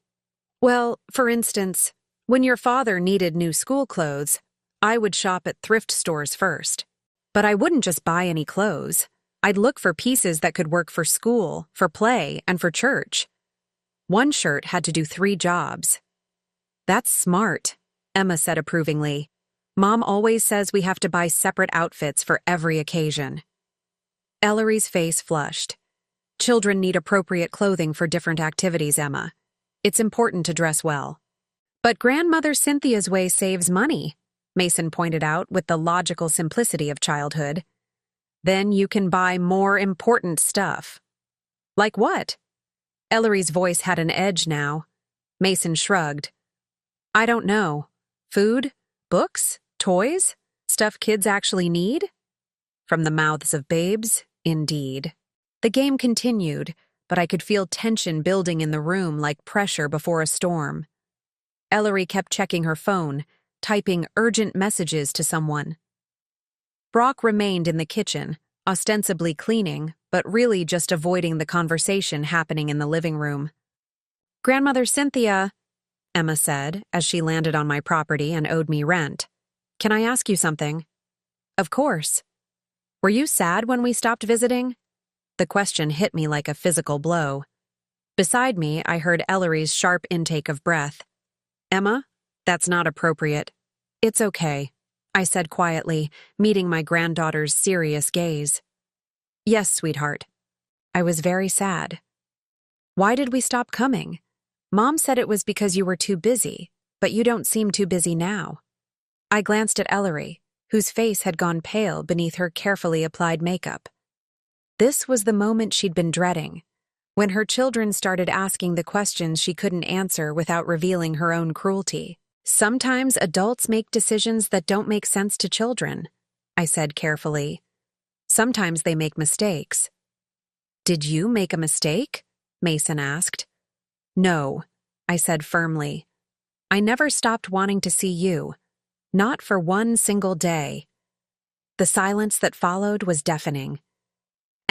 "Well, for instance, when your father needed new school clothes, I would shop at thrift stores first. But I wouldn't just buy any clothes. I'd look for pieces that could work for school, for play, and for church. One shirt had to do 3 jobs." "That's smart," Emma said approvingly. "Mom always says we have to buy separate outfits for every occasion." Ellery's face flushed. "Children need appropriate clothing for different activities, Emma. It's important to dress well." "But Grandmother Cynthia's way saves money," Mason pointed out with the logical simplicity of childhood. "Then you can buy more important stuff." "Like what?" Ellery's voice had an edge now. Mason shrugged. "I don't know. Food? Books? Toys? Stuff kids actually need?" From the mouths of babes, indeed. The game continued, but I could feel tension building in the room like pressure before a storm. Ellery kept checking her phone, typing urgent messages to someone. Brock remained in the kitchen, ostensibly cleaning, but really just avoiding the conversation happening in the living room. "Grandmother Cynthia," Emma said, as she landed on my property and owed me rent. "Can I ask you something?" "Of course." "Were you sad when we stopped visiting?" The question hit me like a physical blow. Beside me, I heard Ellery's sharp intake of breath. "Emma, that's not appropriate." "It's okay," I said quietly, meeting my granddaughter's serious gaze. "Yes, sweetheart. I was very sad." "Why did we stop coming? Mom said it was because you were too busy, but you don't seem too busy now." I glanced at Ellery, whose face had gone pale beneath her carefully applied makeup. This was the moment she'd been dreading, when her children started asking the questions she couldn't answer without revealing her own cruelty. Sometimes adults make decisions that don't make sense to children, I said carefully. Sometimes they make mistakes. Did you make a mistake? Mason asked. No, I said firmly. I never stopped wanting to see you. Not for one single day. The silence that followed was deafening.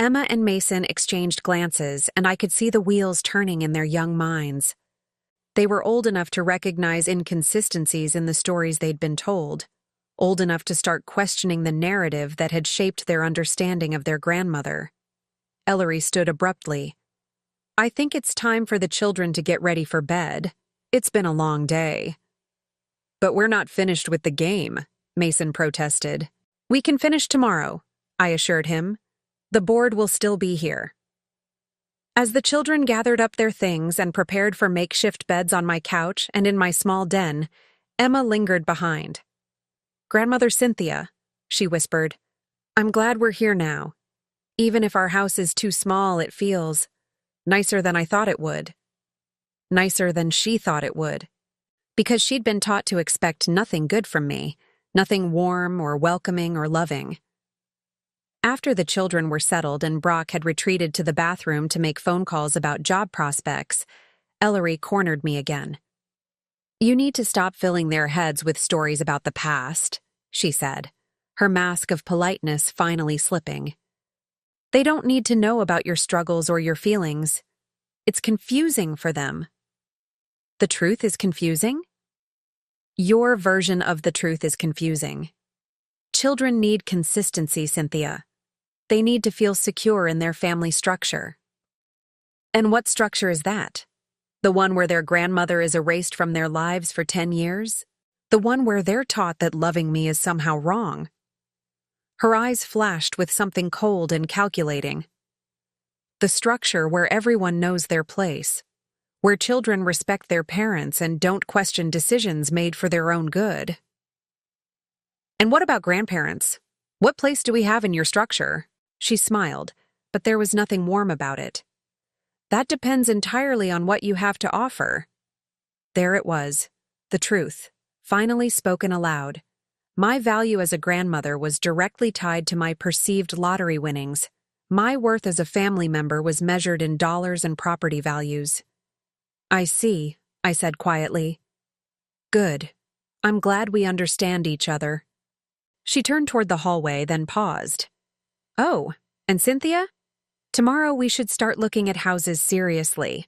Emma and Mason exchanged glances, and I could see the wheels turning in their young minds. They were old enough to recognize inconsistencies in the stories they'd been told, old enough to start questioning the narrative that had shaped their understanding of their grandmother. Ellery stood abruptly. I think it's time for the children to get ready for bed. It's been a long day. But we're not finished with the game, Mason protested. We can finish tomorrow, I assured him. The board will still be here. As the children gathered up their things and prepared for makeshift beds on my couch and in my small den, Emma lingered behind. Grandmother Cynthia, she whispered, I'm glad we're here now. Even if our house is too small, it feels nicer than I thought it would. Nicer than she thought it would. Because she'd been taught to expect nothing good from me, nothing warm or welcoming or loving. After the children were settled and Brock had retreated to the bathroom to make phone calls about job prospects, Ellery cornered me again. You need to stop filling their heads with stories about the past, she said, her mask of politeness finally slipping. They don't need to know about your struggles or your feelings. It's confusing for them. The truth is confusing? Your version of the truth is confusing. Children need consistency, Cynthia. They need to feel secure in their family structure. And what structure is that? The one where their grandmother is erased from their lives for 10 years? The one where they're taught that loving me is somehow wrong? Her eyes flashed with something cold and calculating. The structure where everyone knows their place, where children respect their parents and don't question decisions made for their own good. And what about grandparents? What place do we have in your structure? She smiled, but there was nothing warm about it. That depends entirely on what you have to offer. There it was, the truth, finally spoken aloud. My value as a grandmother was directly tied to my perceived lottery winnings. My worth as a family member was measured in dollars and property values. I see, I said quietly. Good. I'm glad we understand each other. She turned toward the hallway, then paused. Oh, and Cynthia? Tomorrow we should start looking at houses seriously.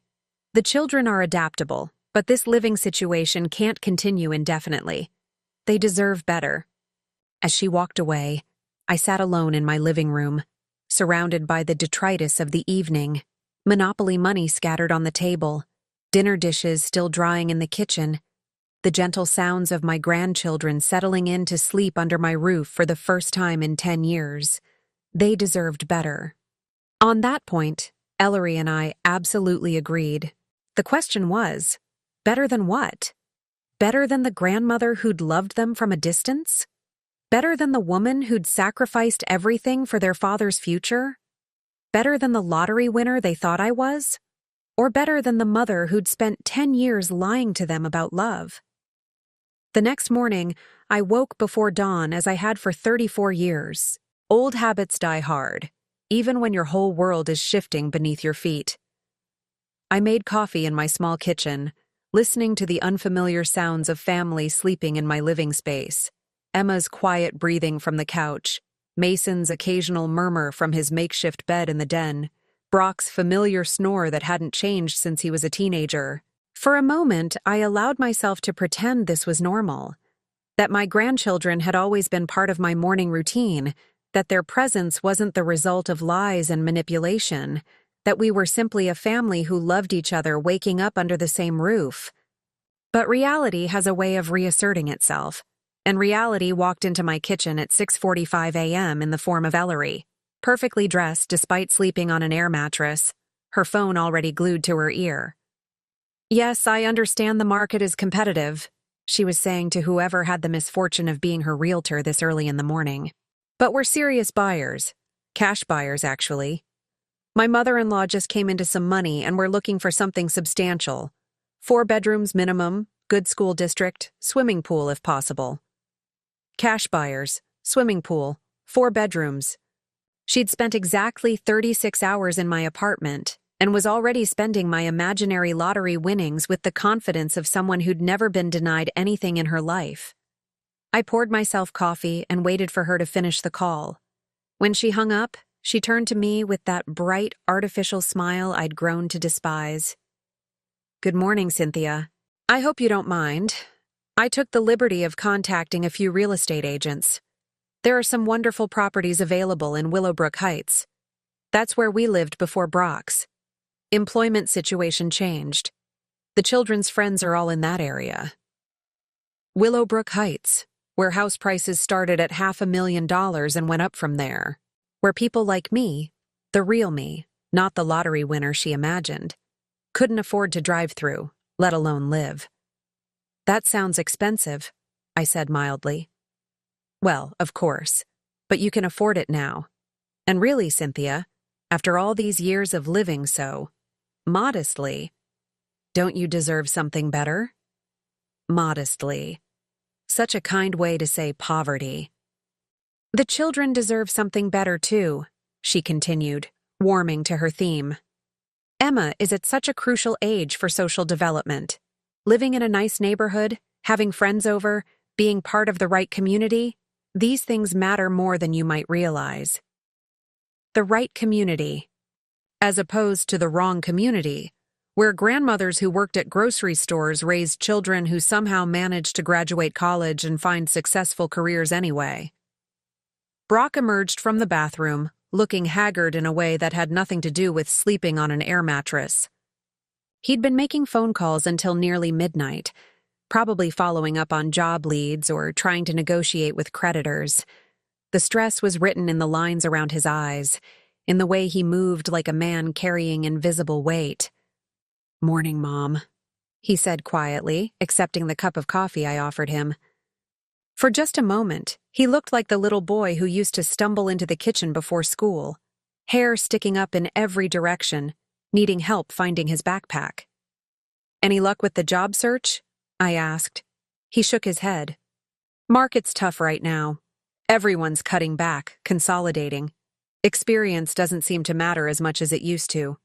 The children are adaptable, but this living situation can't continue indefinitely. They deserve better. As she walked away, I sat alone in my living room, surrounded by the detritus of the evening, Monopoly money scattered on the table, dinner dishes still drying in the kitchen, the gentle sounds of my grandchildren settling in to sleep under my roof for the first time in 10 years. They deserved better. On that point, Ellery and I absolutely agreed. The question was, better than what? Better than the grandmother who'd loved them from a distance? Better than the woman who'd sacrificed everything for their father's future? Better than the lottery winner they thought I was? Or better than the mother who'd spent 10 years lying to them about love? The next morning, I woke before dawn as I had for 34 years. Old habits die hard, even when your whole world is shifting beneath your feet. I made coffee in my small kitchen, listening to the unfamiliar sounds of family sleeping in my living space, Emma's quiet breathing from the couch, Mason's occasional murmur from his makeshift bed in the den, Brock's familiar snore that hadn't changed since he was a teenager. For a moment, I allowed myself to pretend this was normal, that my grandchildren had always been part of my morning routine, that their presence wasn't the result of lies and manipulation, that we were simply a family who loved each other waking up under the same roof. But reality has a way of reasserting itself, and reality walked into my kitchen at 6:45 a.m. in the form of Ellery, perfectly dressed despite sleeping on an air mattress, her phone already glued to her ear. Yes, I understand the market is competitive, she was saying to whoever had the misfortune of being her realtor this early in the morning. But we're serious buyers. Cash buyers, actually. My mother-in-law just came into some money and we're looking for something substantial. 4 bedrooms minimum, good school district, swimming pool if possible. Cash buyers, swimming pool, 4 bedrooms. She'd spent exactly 36 hours in my apartment and was already spending my imaginary lottery winnings with the confidence of someone who'd never been denied anything in her life. I poured myself coffee and waited for her to finish the call. When she hung up, she turned to me with that bright, artificial smile I'd grown to despise. "Good morning, Cynthia. I hope you don't mind. I took the liberty of contacting a few real estate agents. There are some wonderful properties available in Willowbrook Heights. That's where we lived before Brock's. Employment situation changed. The children's friends are all in that area." Willowbrook Heights, where house prices started at $500,000 and went up from there. Where people like me, the real me, not the lottery winner she imagined, couldn't afford to drive through, let alone live. "That sounds expensive," I said mildly. "Well, of course, but you can afford it now. And really, Cynthia, after all these years of living so modestly, don't you deserve something better?" Modestly. Such a kind way to say poverty. "The children deserve something better too," she continued, warming to her theme. "Emma is at such a crucial age for social development. Living in a nice neighborhood, having friends over, being part of the right community, these things matter more than you might realize." The right community, as opposed to the wrong community, where grandmothers who worked at grocery stores raised children who somehow managed to graduate college and find successful careers anyway. Brock emerged from the bathroom, looking haggard in a way that had nothing to do with sleeping on an air mattress. He'd been making phone calls until nearly midnight, probably following up on job leads or trying to negotiate with creditors. The stress was written in the lines around his eyes, in the way he moved like a man carrying invisible weight. "Morning, Mom," he said quietly, accepting the cup of coffee I offered him. For just a moment, he looked like the little boy who used to stumble into the kitchen before school, hair sticking up in every direction, needing help finding his backpack. "Any luck with the job search?" I asked. He shook his head. "Market's tough right now. Everyone's cutting back, consolidating. Experience doesn't seem to matter as much as it used to."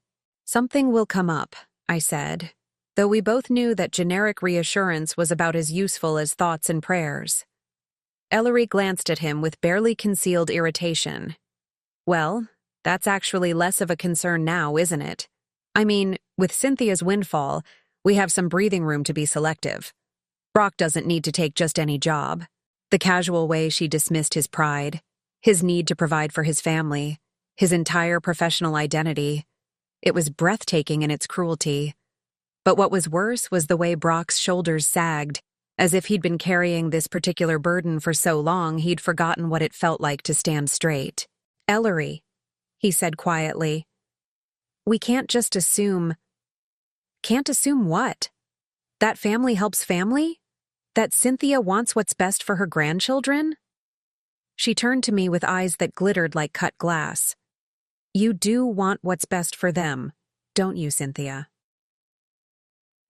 "Something will come up," I said, though we both knew that generic reassurance was about as useful as thoughts and prayers. Ellery glanced at him with barely concealed irritation. "Well, that's actually less of a concern now, isn't it? I mean, with Cynthia's windfall, we have some breathing room to be selective. Brock doesn't need to take just any job." The casual way she dismissed his pride, his need to provide for his family, his entire professional identity. It was breathtaking in its cruelty. But what was worse was the way Brock's shoulders sagged, as if he'd been carrying this particular burden for so long he'd forgotten what it felt like to stand straight. "Ellery," he said quietly, "we can't just assume—" "Can't assume what? That family helps family? That Cynthia wants what's best for her grandchildren?" She turned to me with eyes that glittered like cut glass. "You do want what's best for them, don't you, Cynthia?"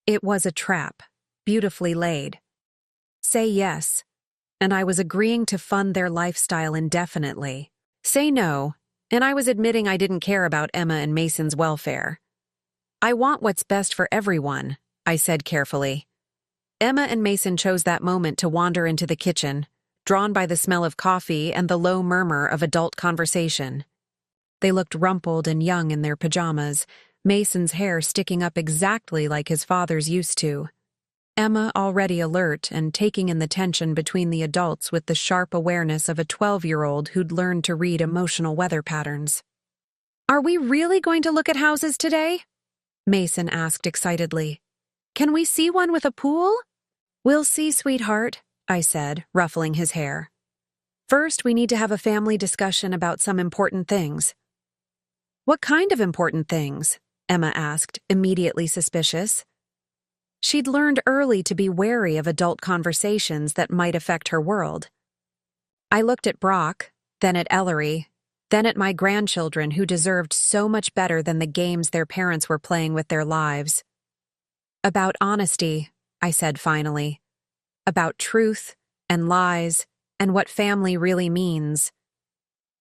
It was a trap, beautifully laid. Say yes, and I was agreeing to fund their lifestyle indefinitely. Say no, and I was admitting I didn't care about Emma and Mason's welfare. "I want what's best for everyone," I said carefully. Emma and Mason chose that moment to wander into the kitchen, drawn by the smell of coffee and the low murmur of adult conversation. They looked rumpled and young in their pajamas, Mason's hair sticking up exactly like his father's used to. Emma already alert and taking in the tension between the adults with the sharp awareness of a 12-year-old who'd learned to read emotional weather patterns. "Are we really going to look at houses today?" Mason asked excitedly. "Can we see one with a pool?" "We'll see, sweetheart," I said, ruffling his hair. "First, we need to have a family discussion about some important things." "What kind of important things?" Emma asked, immediately suspicious. She'd learned early to be wary of adult conversations that might affect her world. I looked at Brock, then at Ellery, then at my grandchildren who deserved so much better than the games their parents were playing with their lives. About honesty, I said finally. About truth and lies and what family really means.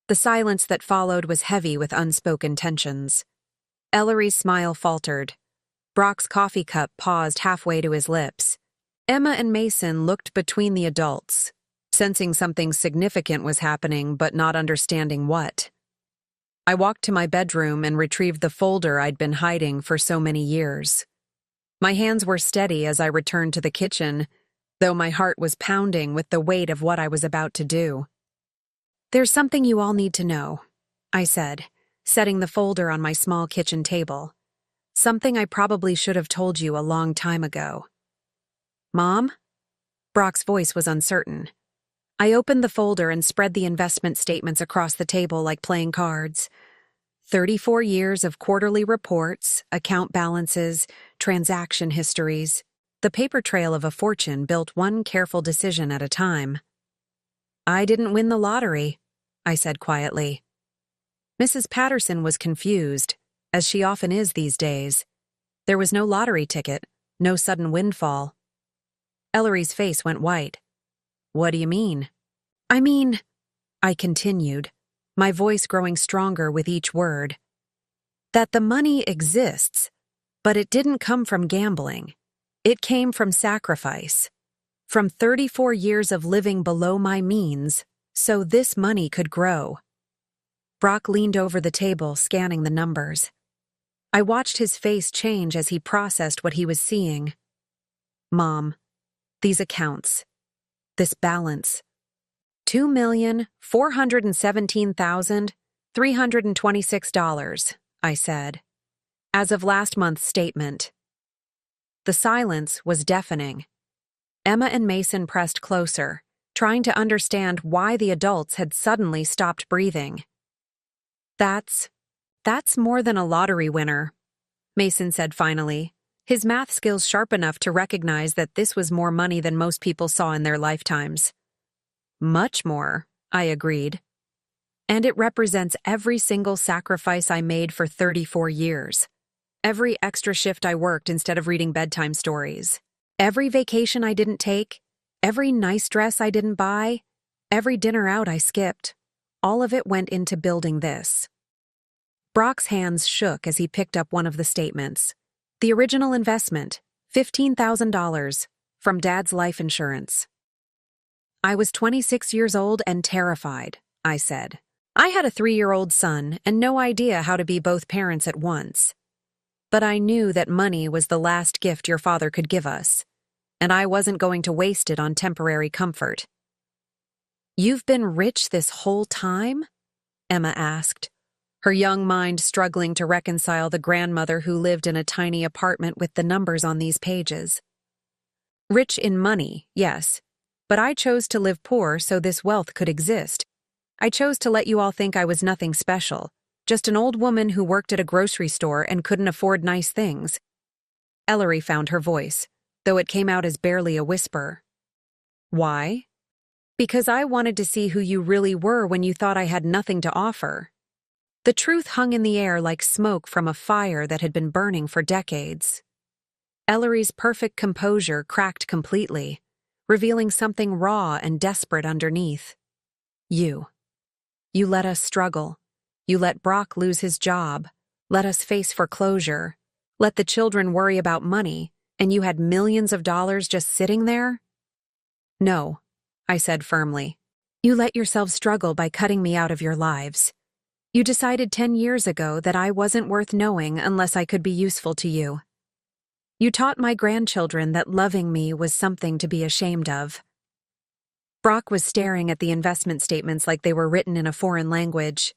The silence that followed was heavy with unspoken tensions. Ellery's smile faltered. Brock's coffee cup paused halfway to his lips. Emma and Mason looked between the adults, sensing something significant was happening but not understanding what. I walked to my bedroom and retrieved the folder I'd been hiding for so many years. My hands were steady as I returned to the kitchen, though my heart was pounding with the weight of what I was about to do. "There's something you all need to know," I said, setting the folder on my small kitchen table. "Something I probably should have told you a long time ago." "Mom?" Brock's voice was uncertain. I opened the folder and spread the investment statements across the table like playing cards. 34 years of quarterly reports, account balances, transaction histories. The paper trail of a fortune built one careful decision at a time. "I didn't win the lottery," I said quietly. Mrs. Patterson was confused, as she often is these days. There was no lottery ticket, no sudden windfall. Ellery's face went white. "What do you mean?" "I mean," I continued, my voice growing stronger with each word, "that the money exists, but it didn't come from gambling. It came from sacrifice. From 34 years of living below my means, so this money could grow." Brock leaned over the table, scanning the numbers. I watched his face change as he processed what he was seeing. "Mom, these accounts, this balance, $2,417,326, I said, as of last month's statement. The silence was deafening. Emma and Mason pressed closer, trying to understand why the adults had suddenly stopped breathing. That's more than a lottery winner," Mason said finally, his math skills sharp enough to recognize that this was more money than most people saw in their lifetimes. "Much more," I agreed. "And it represents every single sacrifice I made for 34 years. Every extra shift I worked instead of reading bedtime stories. Every vacation I didn't take. Every nice dress I didn't buy. Every dinner out I skipped. All of it went into building this." Brock's hands shook as he picked up one of the statements. The original investment, $15,000, from Dad's life insurance. "I was 26 years old and terrified," I said. "I had a 3-year-old son and no idea how to be both parents at once. But I knew that money was the last gift your father could give us, and I wasn't going to waste it on temporary comfort." "You've been rich this whole time?" Emma asked, her young mind struggling to reconcile the grandmother who lived in a tiny apartment with the numbers on these pages. "Rich in money, yes, but I chose to live poor so this wealth could exist. I chose to let you all think I was nothing special, just an old woman who worked at a grocery store and couldn't afford nice things." Ellery found her voice, though it came out as barely a whisper. "Why?" "Because I wanted to see who you really were when you thought I had nothing to offer." The truth hung in the air like smoke from a fire that had been burning for decades. Ellery's perfect composure cracked completely, revealing something raw and desperate underneath. You let us struggle. You let Brock lose his job, let us face foreclosure, let the children worry about money, and you had millions of dollars just sitting there?" "No," I said firmly. "You let yourselves struggle by cutting me out of your lives. You decided 10 years ago that I wasn't worth knowing unless I could be useful to you. You taught my grandchildren that loving me was something to be ashamed of." Brock was staring at the investment statements like they were written in a foreign language.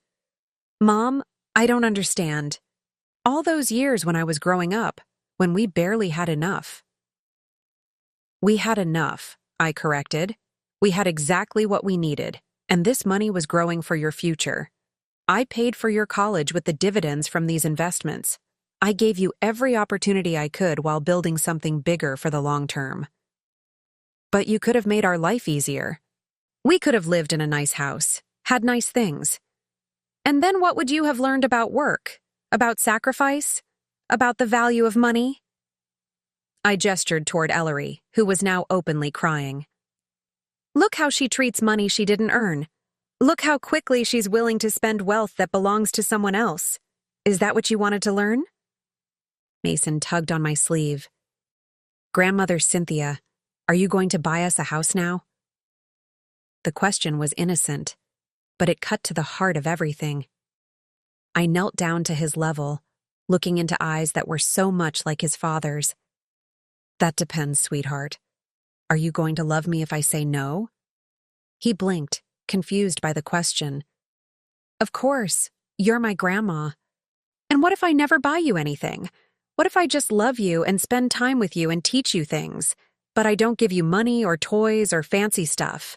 "Mom, I don't understand. All those years when I was growing up, when we barely had enough." "We had enough," I corrected. "We had exactly what we needed, and this money was growing for your future. I paid for your college with the dividends from these investments. I gave you every opportunity I could while building something bigger for the long term. But you could have made our life easier. We could have lived in a nice house, had nice things. And then what would you have learned about work? About sacrifice? About the value of money? I gestured toward Ellery, who was now openly crying. Look how she treats money she didn't earn. Look how quickly she's willing to spend wealth that belongs to someone else. Is that what you wanted to learn? Mason tugged on my sleeve. Grandmother Cynthia, are you going to buy us a house now? The question was innocent, but it cut to the heart of everything. I knelt down to his level, looking into eyes that were so much like his father's. That depends, sweetheart. Are you going to love me if I say no? He blinked, confused by the question. Of course, you're my grandma. And what if I never buy you anything? What if I just love you and spend time with you and teach you things, but I don't give you money or toys or fancy stuff?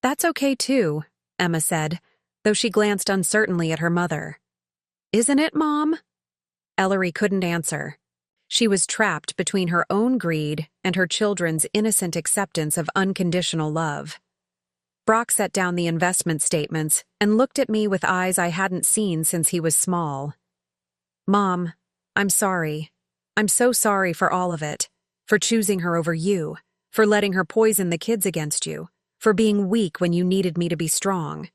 That's okay too, Emma said, though she glanced uncertainly at her mother. Isn't it, Mom? Ellery couldn't answer. She was trapped between her own greed and her children's innocent acceptance of unconditional love. Brock set down the investment statements and looked at me with eyes I hadn't seen since he was small. Mom, I'm sorry. I'm so sorry for all of it. For choosing her over you. For letting her poison the kids against you. For being weak when you needed me to be strong.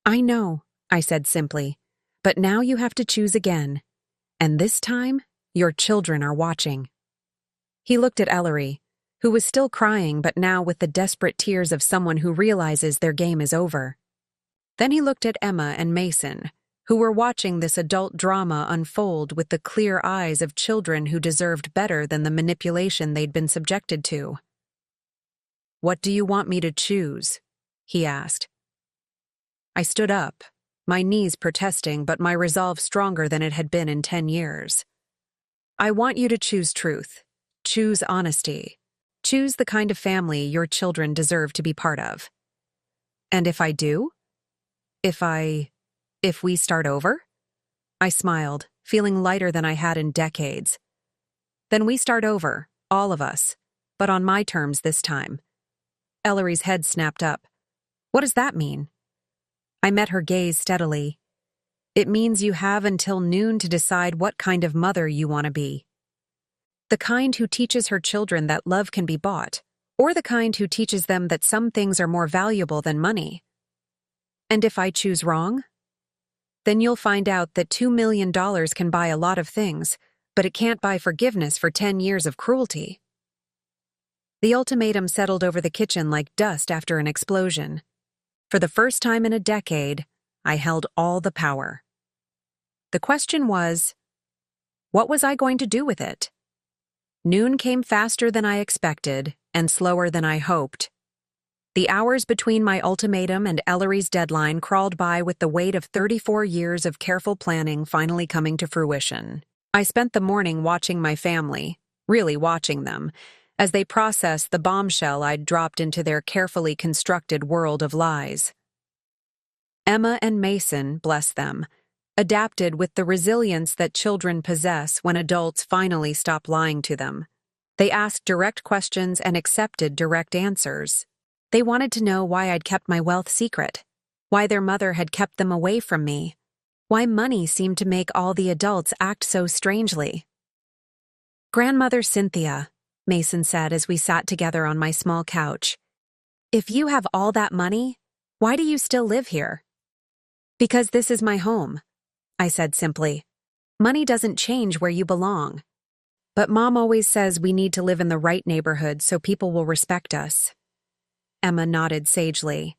I know, I said simply. But now you have to choose again. And this time, your children are watching. He looked at Ellery, who was still crying but now with the desperate tears of someone who realizes their game is over. Then he looked at Emma and Mason, who were watching this adult drama unfold with the clear eyes of children who deserved better than the manipulation they'd been subjected to. What do you want me to choose? He asked. I stood up, my knees protesting but my resolve stronger than it had been in 10 years. I want you to choose truth. Choose honesty. Choose the kind of family your children deserve to be part of. And if I do? If we start over? I smiled, feeling lighter than I had in decades. Then we start over, all of us, but on my terms this time. Ellery's head snapped up. What does that mean? I met her gaze steadily. It means you have until noon to decide what kind of mother you want to be. The kind who teaches her children that love can be bought, or the kind who teaches them that some things are more valuable than money. And if I choose wrong? Then you'll find out that $2 million can buy a lot of things, but it can't buy forgiveness for 10 years of cruelty. The ultimatum settled over the kitchen like dust after an explosion. For the first time in a decade, I held all the power. The question was, what was I going to do with it? Noon came faster than I expected and slower than I hoped. The hours between my ultimatum and Ellery's deadline crawled by with the weight of 34 years of careful planning finally coming to fruition. I spent the morning watching my family, really watching them, as they processed the bombshell I'd dropped into their carefully constructed world of lies. Emma and Mason, bless them, adapted with the resilience that children possess when adults finally stop lying to them. They asked direct questions and accepted direct answers. They wanted to know why I'd kept my wealth secret, why their mother had kept them away from me, why money seemed to make all the adults act so strangely. Grandmother Cynthia, Mason said as we sat together on my small couch, if you have all that money, why do you still live here? Because this is my home, I said simply. Money doesn't change where you belong. But Mom always says we need to live in the right neighborhood so people will respect us. Emma nodded sagely.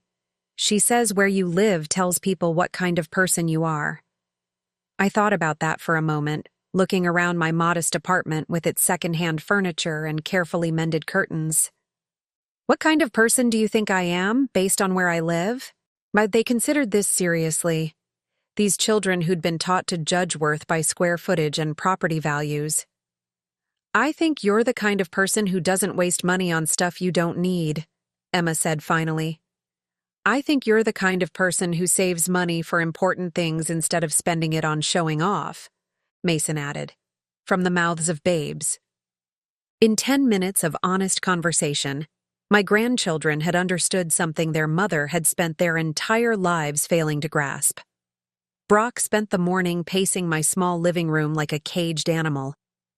She says where you live tells people what kind of person you are. I thought about that for a moment, looking around my modest apartment with its second-hand furniture and carefully mended curtains. What kind of person do you think I am, based on where I live? But they considered this seriously. These children who'd been taught to judge worth by square footage and property values. I think you're the kind of person who doesn't waste money on stuff you don't need, Emma said finally. I think you're the kind of person who saves money for important things instead of spending it on showing off, Mason added, from the mouths of babes. In 10 minutes of honest conversation, my grandchildren had understood something their mother had spent their entire lives failing to grasp. Brock spent the morning pacing my small living room like a caged animal,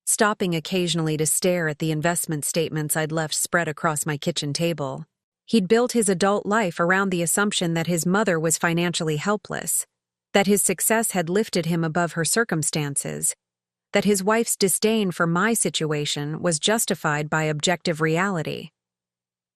stopping occasionally to stare at the investment statements I'd left spread across my kitchen table. He'd built his adult life around the assumption that his mother was financially helpless, that his success had lifted him above her circumstances, that his wife's disdain for my situation was justified by objective reality.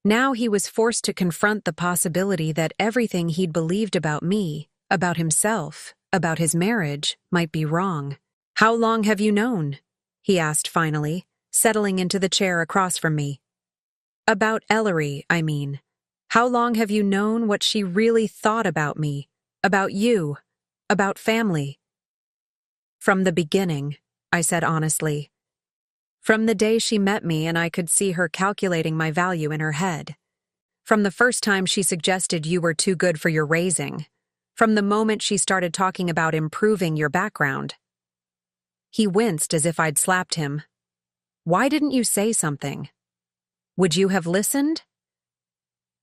Now he was forced to confront the possibility that everything he'd believed about me, about himself, about his marriage, might be wrong. "How long have you known?" he asked finally, settling into the chair across from me. "About Ellery, I mean. How long have you known what she really thought about me, about you, about family?" "From the beginning," I said honestly. "From the day she met me and I could see her calculating my value in her head. From the first time she suggested you were too good for your raising. From the moment she started talking about improving your background." He winced as if I'd slapped him. "Why didn't you say something? Would you have listened?"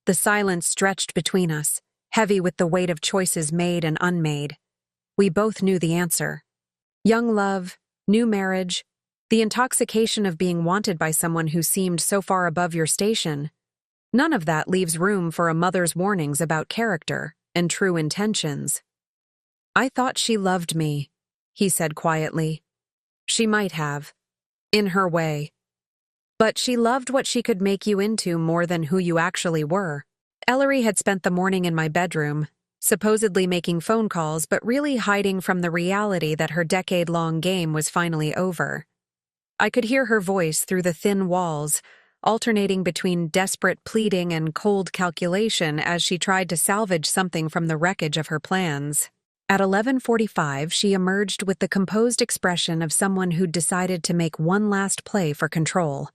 The silence stretched between us, heavy with the weight of choices made and unmade. We both knew the answer. Young love, new marriage, the intoxication of being wanted by someone who seemed so far above your station. None of that leaves room for a mother's warnings about character and true intentions. "I thought she loved me," he said quietly. "She might have, in her way. But she loved what she could make you into more than who you actually were." Ellery had spent the morning in my bedroom, supposedly making phone calls but really hiding from the reality that her decade-long game was finally over. I could hear her voice through the thin walls, alternating between desperate pleading and cold calculation as she tried to salvage something from the wreckage of her plans. At 11:45, she emerged with the composed expression of someone who'd decided to make one last play for control.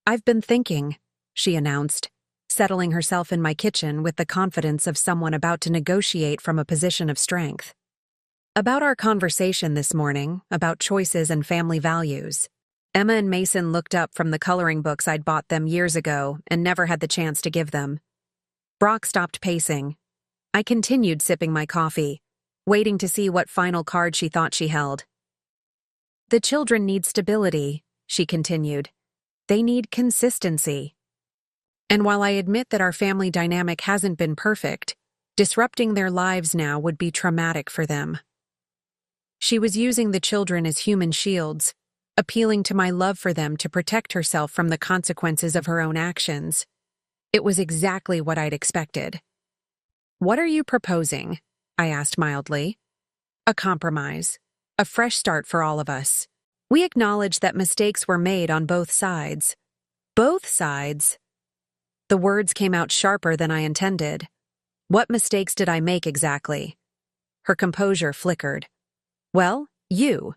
"I've been thinking," she announced, settling herself in my kitchen with the confidence of someone about to negotiate from a position of strength. "About our conversation this morning, about choices and family values." Emma and Mason looked up from the coloring books I'd bought them years ago and never had the chance to give them. Brock stopped pacing. I continued sipping my coffee, waiting to see what final card she thought she held. "The children need stability," she continued. "They need consistency. And while I admit that our family dynamic hasn't been perfect, disrupting their lives now would be traumatic for them." She was using the children as human shields, appealing to my love for them to protect herself from the consequences of her own actions. It was exactly what I'd expected. "What are you proposing?" I asked mildly. "A compromise. A fresh start for all of us. We acknowledge that mistakes were made on both sides." "Both sides?" The words came out sharper than I intended. "What mistakes did I make exactly?" Her composure flickered. "Well, you.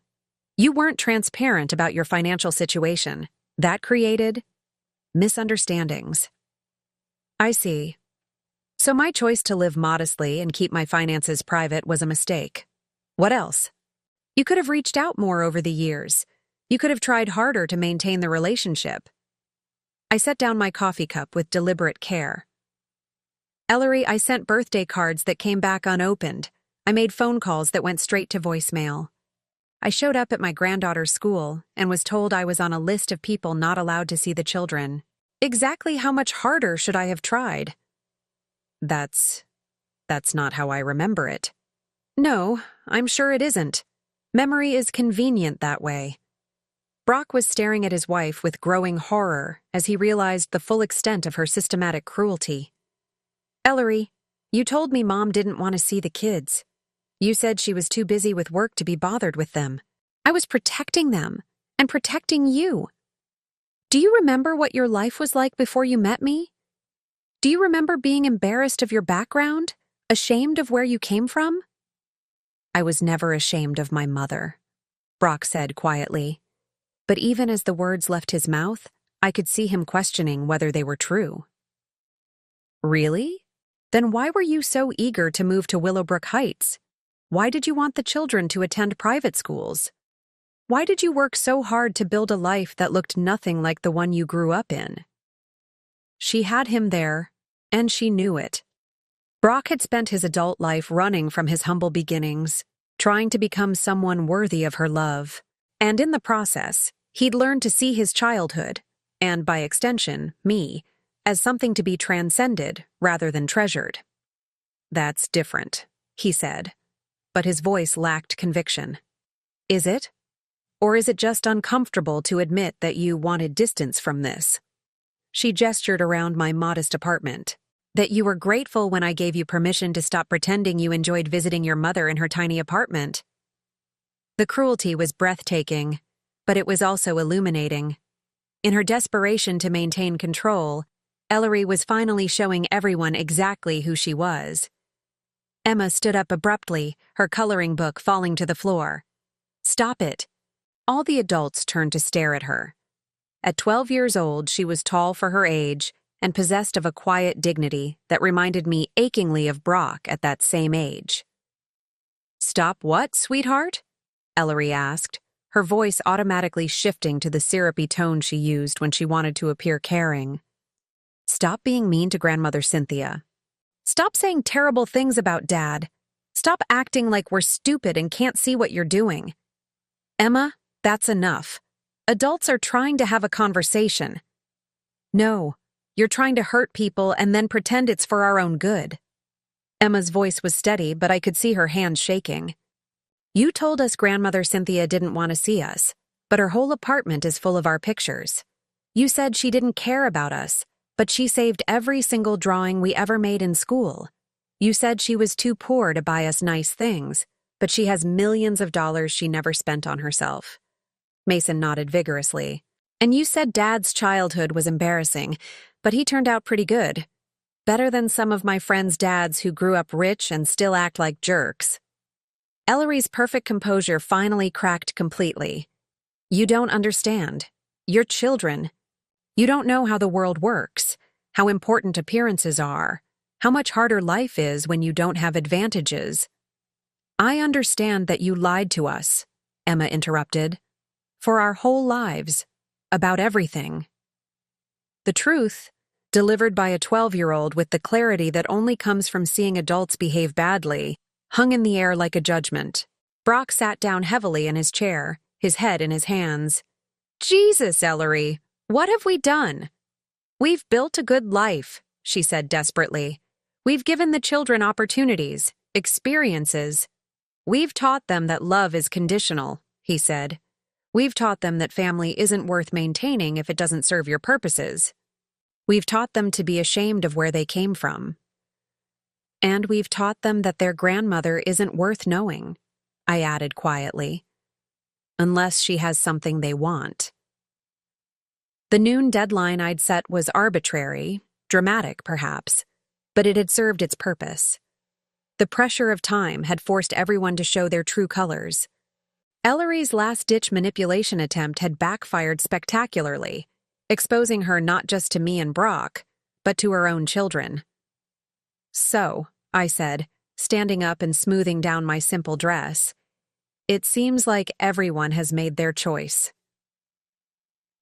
You weren't transparent about your financial situation. That created misunderstandings." "I see. So my choice to live modestly and keep my finances private was a mistake. What else? You could have reached out more over the years. You could have tried harder to maintain the relationship." I set down my coffee cup with deliberate care. "Ellery, I sent birthday cards that came back unopened. I made phone calls that went straight to voicemail. I showed up at my granddaughter's school and was told I was on a list of people not allowed to see the children. Exactly how much harder should I have tried?" That's not how I remember it." "No, I'm sure it isn't. Memory is convenient that way." Brock was staring at his wife with growing horror as he realized the full extent of her systematic cruelty. "Ellery, you told me Mom didn't want to see the kids. You said she was too busy with work to be bothered with them. I was protecting them and protecting you. Do you remember what your life was like before you met me? Do you remember being embarrassed of your background, ashamed of where you came from?" "I was never ashamed of my mother," Brock said quietly. But even as the words left his mouth, I could see him questioning whether they were true. "Really? Then why were you so eager to move to Willowbrook Heights? Why did you want the children to attend private schools? Why did you work so hard to build a life that looked nothing like the one you grew up in?" She had him there, and she knew it. Brock had spent his adult life running from his humble beginnings, trying to become someone worthy of her love. And in the process, he'd learned to see his childhood, and by extension, me, as something to be transcended rather than treasured. "That's different," he said, but his voice lacked conviction. "Is it? Or is it just uncomfortable to admit that you wanted distance from this?" She gestured around my modest apartment. "That you were grateful when I gave you permission to stop pretending you enjoyed visiting your mother in her tiny apartment." The cruelty was breathtaking, but it was also illuminating. In her desperation to maintain control, Ellery was finally showing everyone exactly who she was. Emma stood up abruptly, her coloring book falling to the floor. "Stop it." All the adults turned to stare at her. At 12 years old, she was tall for her age and possessed of a quiet dignity that reminded me achingly of Brock at that same age. "Stop what, sweetheart?" Ellery asked, her voice automatically shifting to the syrupy tone she used when she wanted to appear caring. "Stop being mean to Grandmother Cynthia. Stop saying terrible things about Dad. Stop acting like we're stupid and can't see what you're doing. Emma, that's enough. Adults are trying to have a conversation." "No, you're trying to hurt people and then pretend it's for our own good." Emma's voice was steady, but I could see her hands shaking. "You told us Grandmother Cynthia didn't want to see us, but her whole apartment is full of our pictures. You said she didn't care about us, but she saved every single drawing we ever made in school. You said she was too poor to buy us nice things, but she has millions of dollars she never spent on herself." Mason nodded vigorously. "And you said Dad's childhood was embarrassing, but he turned out pretty good. Better than some of my friends' dads who grew up rich and still act like jerks." Ellery's perfect composure finally cracked completely. "You don't understand. You're children. You don't know how the world works, how important appearances are, how much harder life is when you don't have advantages." "I understand that you lied to us," Emma interrupted. "For our whole lives. About everything." The truth, delivered by a 12-year-old with the clarity that only comes from seeing adults behave badly, hung in the air like a judgment. Brock sat down heavily in his chair, his head in his hands. "Jesus, Ellery, what have we done?" "We've built a good life," she said desperately. "We've given the children opportunities, experiences. We've taught them that love is conditional," he said. "We've taught them that family isn't worth maintaining if it doesn't serve your purposes. We've taught them to be ashamed of where they came from. And we've taught them that their grandmother isn't worth knowing," I added quietly. "Unless she has something they want." The noon deadline I'd set was arbitrary, dramatic perhaps, but it had served its purpose. The pressure of time had forced everyone to show their true colors. Ellery's last-ditch manipulation attempt had backfired spectacularly, exposing her not just to me and Brock, but to her own children. "So," I said, standing up and smoothing down my simple dress, "it seems like everyone has made their choice."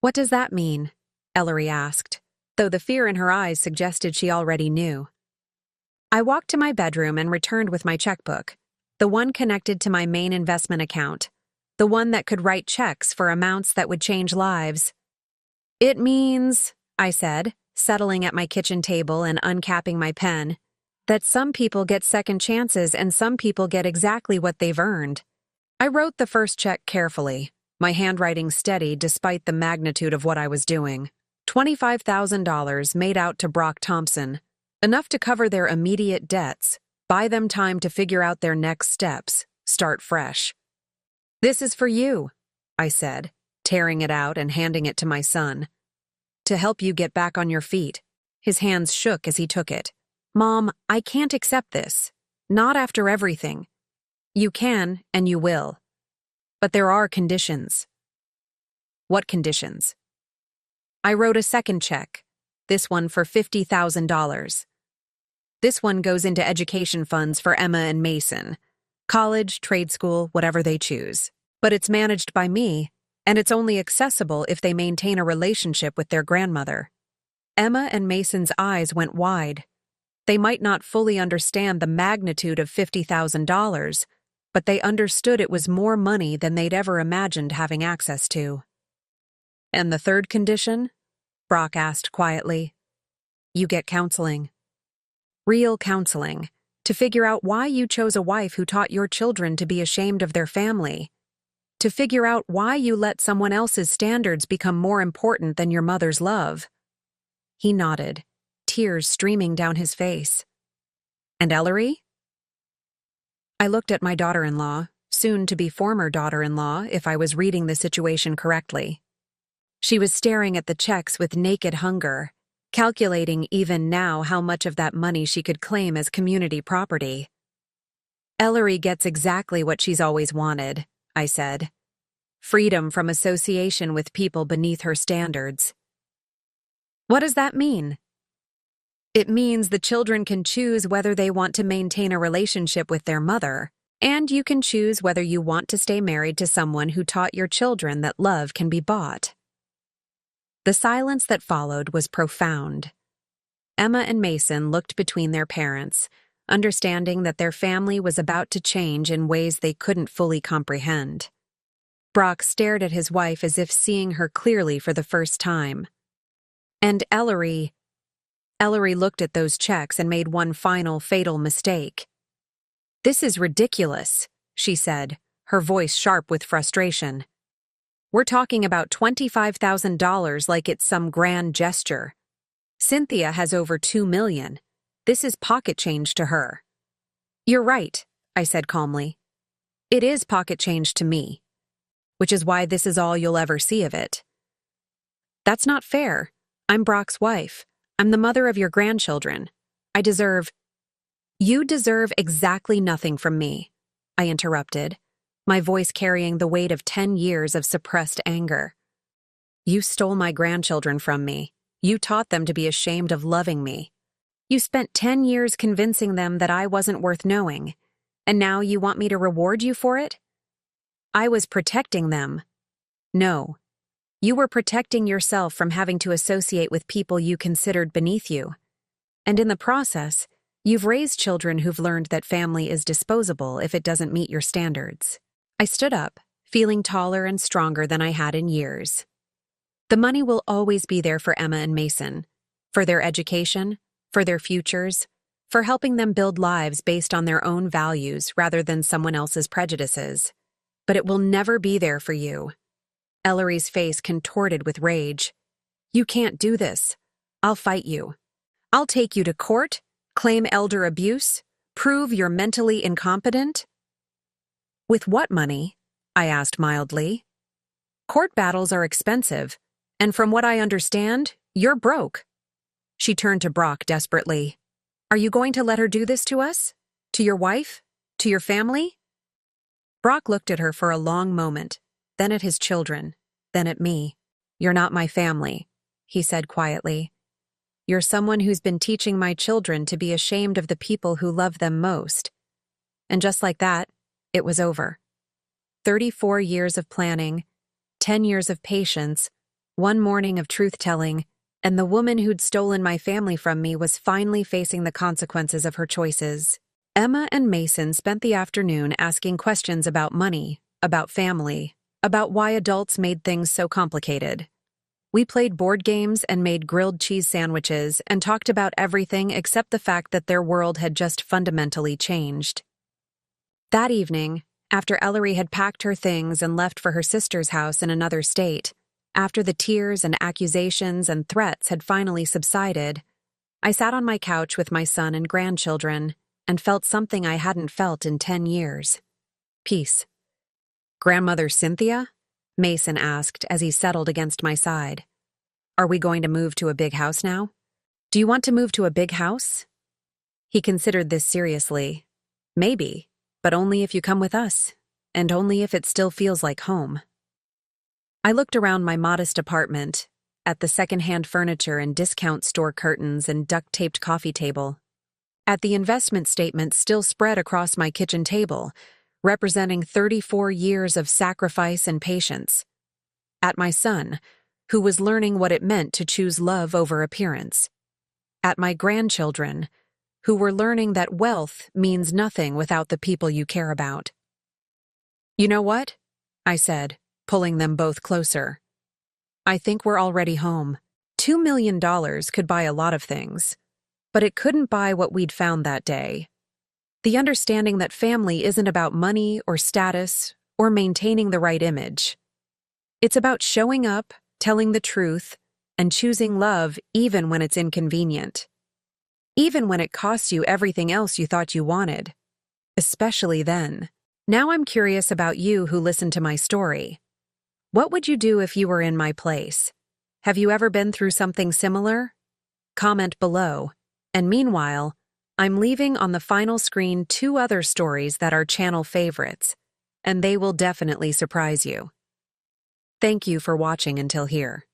"What does that mean?" Ellery asked, though the fear in her eyes suggested she already knew. I walked to my bedroom and returned with my checkbook, the one connected to my main investment account, the one that could write checks for amounts that would change lives. "It means," I said, settling at my kitchen table and uncapping my pen, "that some people get second chances and some people get exactly what they've earned." I wrote the first check carefully, my handwriting steady despite the magnitude of what I was doing. $25,000 made out to Brock Thompson, enough to cover their immediate debts, buy them time to figure out their next steps, start fresh. "This is for you," I said, tearing it out and handing it to my son. "To help you get back on your feet." His hands shook as he took it. "Mom, I can't accept this. Not after everything." "You can, and you will. But there are conditions." "What conditions?" I wrote a second check, this one for $50,000. "This one goes into education funds for Emma and Mason. College, trade school, whatever they choose. But it's managed by me, and it's only accessible if they maintain a relationship with their grandmother." Emma and Mason's eyes went wide. They might not fully understand the magnitude of $50,000, but they understood it was more money than they'd ever imagined having access to. "And the third condition?" Brock asked quietly. "You get counseling. Real counseling, to figure out why you chose a wife who taught your children to be ashamed of their family, to figure out why you let someone else's standards become more important than your mother's love." He nodded, tears streaming down his face. "And Ellery?" I looked at my daughter-in-law, soon-to-be former daughter-in-law, if I was reading the situation correctly. She was staring at the checks with naked hunger, calculating even now how much of that money she could claim as community property. "Ellery gets exactly what she's always wanted," I said. "Freedom from association with people beneath her standards." "What does that mean?" "It means the children can choose whether they want to maintain a relationship with their mother, and you can choose whether you want to stay married to someone who taught your children that love can be bought." The silence that followed was profound. Emma and Mason looked between their parents, understanding that their family was about to change in ways they couldn't fully comprehend. Brock stared at his wife as if seeing her clearly for the first time. And Ellery looked at those checks and made one final fatal mistake. "This is ridiculous," she said, her voice sharp with frustration. "We're talking about $25,000 like it's some grand gesture. Cynthia has over $2 million. This is pocket change to her." "You're right," I said calmly. "It is pocket change to me, which is why this is all you'll ever see of it." "That's not fair. I'm Brock's wife. I'm the mother of your grandchildren. You deserve exactly nothing from me," I interrupted, my voice carrying the weight of 10 years of suppressed anger. "You stole my grandchildren from me. You taught them to be ashamed of loving me. You spent 10 years convincing them that I wasn't worth knowing, and now you want me to reward you for it? I was protecting them. No, you were protecting yourself from having to associate with people you considered beneath you. And in the process, you've raised children who've learned that family is disposable if it doesn't meet your standards." I stood up, feeling taller and stronger than I had in years. The money will always be there for Emma and Mason, for their education, for their futures, for helping them build lives based on their own values rather than someone else's prejudices. But it will never be there for you. Ellery's face contorted with rage. "You can't do this. I'll fight you. I'll take you to court, claim elder abuse, prove you're mentally incompetent." "With what money?" I asked mildly. "Court battles are expensive, and from what I understand, you're broke." She turned to Brock desperately. "Are you going to let her do this to us? To your wife? To your family?" Brock looked at her for a long moment, then at his children, then at me. "You're not my family," he said quietly. "You're someone who's been teaching my children to be ashamed of the people who love them most." And just like that, it was over. 34 years of planning, 10 years of patience, one morning of truth-telling, and the woman who'd stolen my family from me was finally facing the consequences of her choices. Emma and Mason spent the afternoon asking questions about money, about family, about why adults made things so complicated. We played board games and made grilled cheese sandwiches and talked about everything except the fact that their world had just fundamentally changed. That evening, after Ellery had packed her things and left for her sister's house in another state, after the tears and accusations and threats had finally subsided, I sat on my couch with my son and grandchildren and felt something I hadn't felt in 10 years. Peace. "Grandmother Cynthia?" Mason asked as he settled against my side. "Are we going to move to a big house now? Do you want to move to a big house?" He considered this seriously. "Maybe, but only if you come with us, and only if it still feels like home." I looked around my modest apartment, at the second-hand furniture and discount store curtains and duct-taped coffee table, at the investment statement still spread across my kitchen table, representing 34 years of sacrifice and patience, at my son, who was learning what it meant to choose love over appearance, at my grandchildren, who were learning that wealth means nothing without the people you care about. "You know what?" I said, pulling them both closer. "I think we're already home. $2 million could buy a lot of things, but it couldn't buy what we'd found that day. The understanding that family isn't about money or status or maintaining the right image. It's about showing up, telling the truth, and choosing love even when it's inconvenient. Even when it costs you everything else you thought you wanted. Especially then. Now I'm curious about you who listened to my story. What would you do if you were in my place? Have you ever been through something similar? Comment below. And meanwhile, I'm leaving on the final screen 2 other stories that are channel favorites, and they will definitely surprise you. Thank you for watching until here.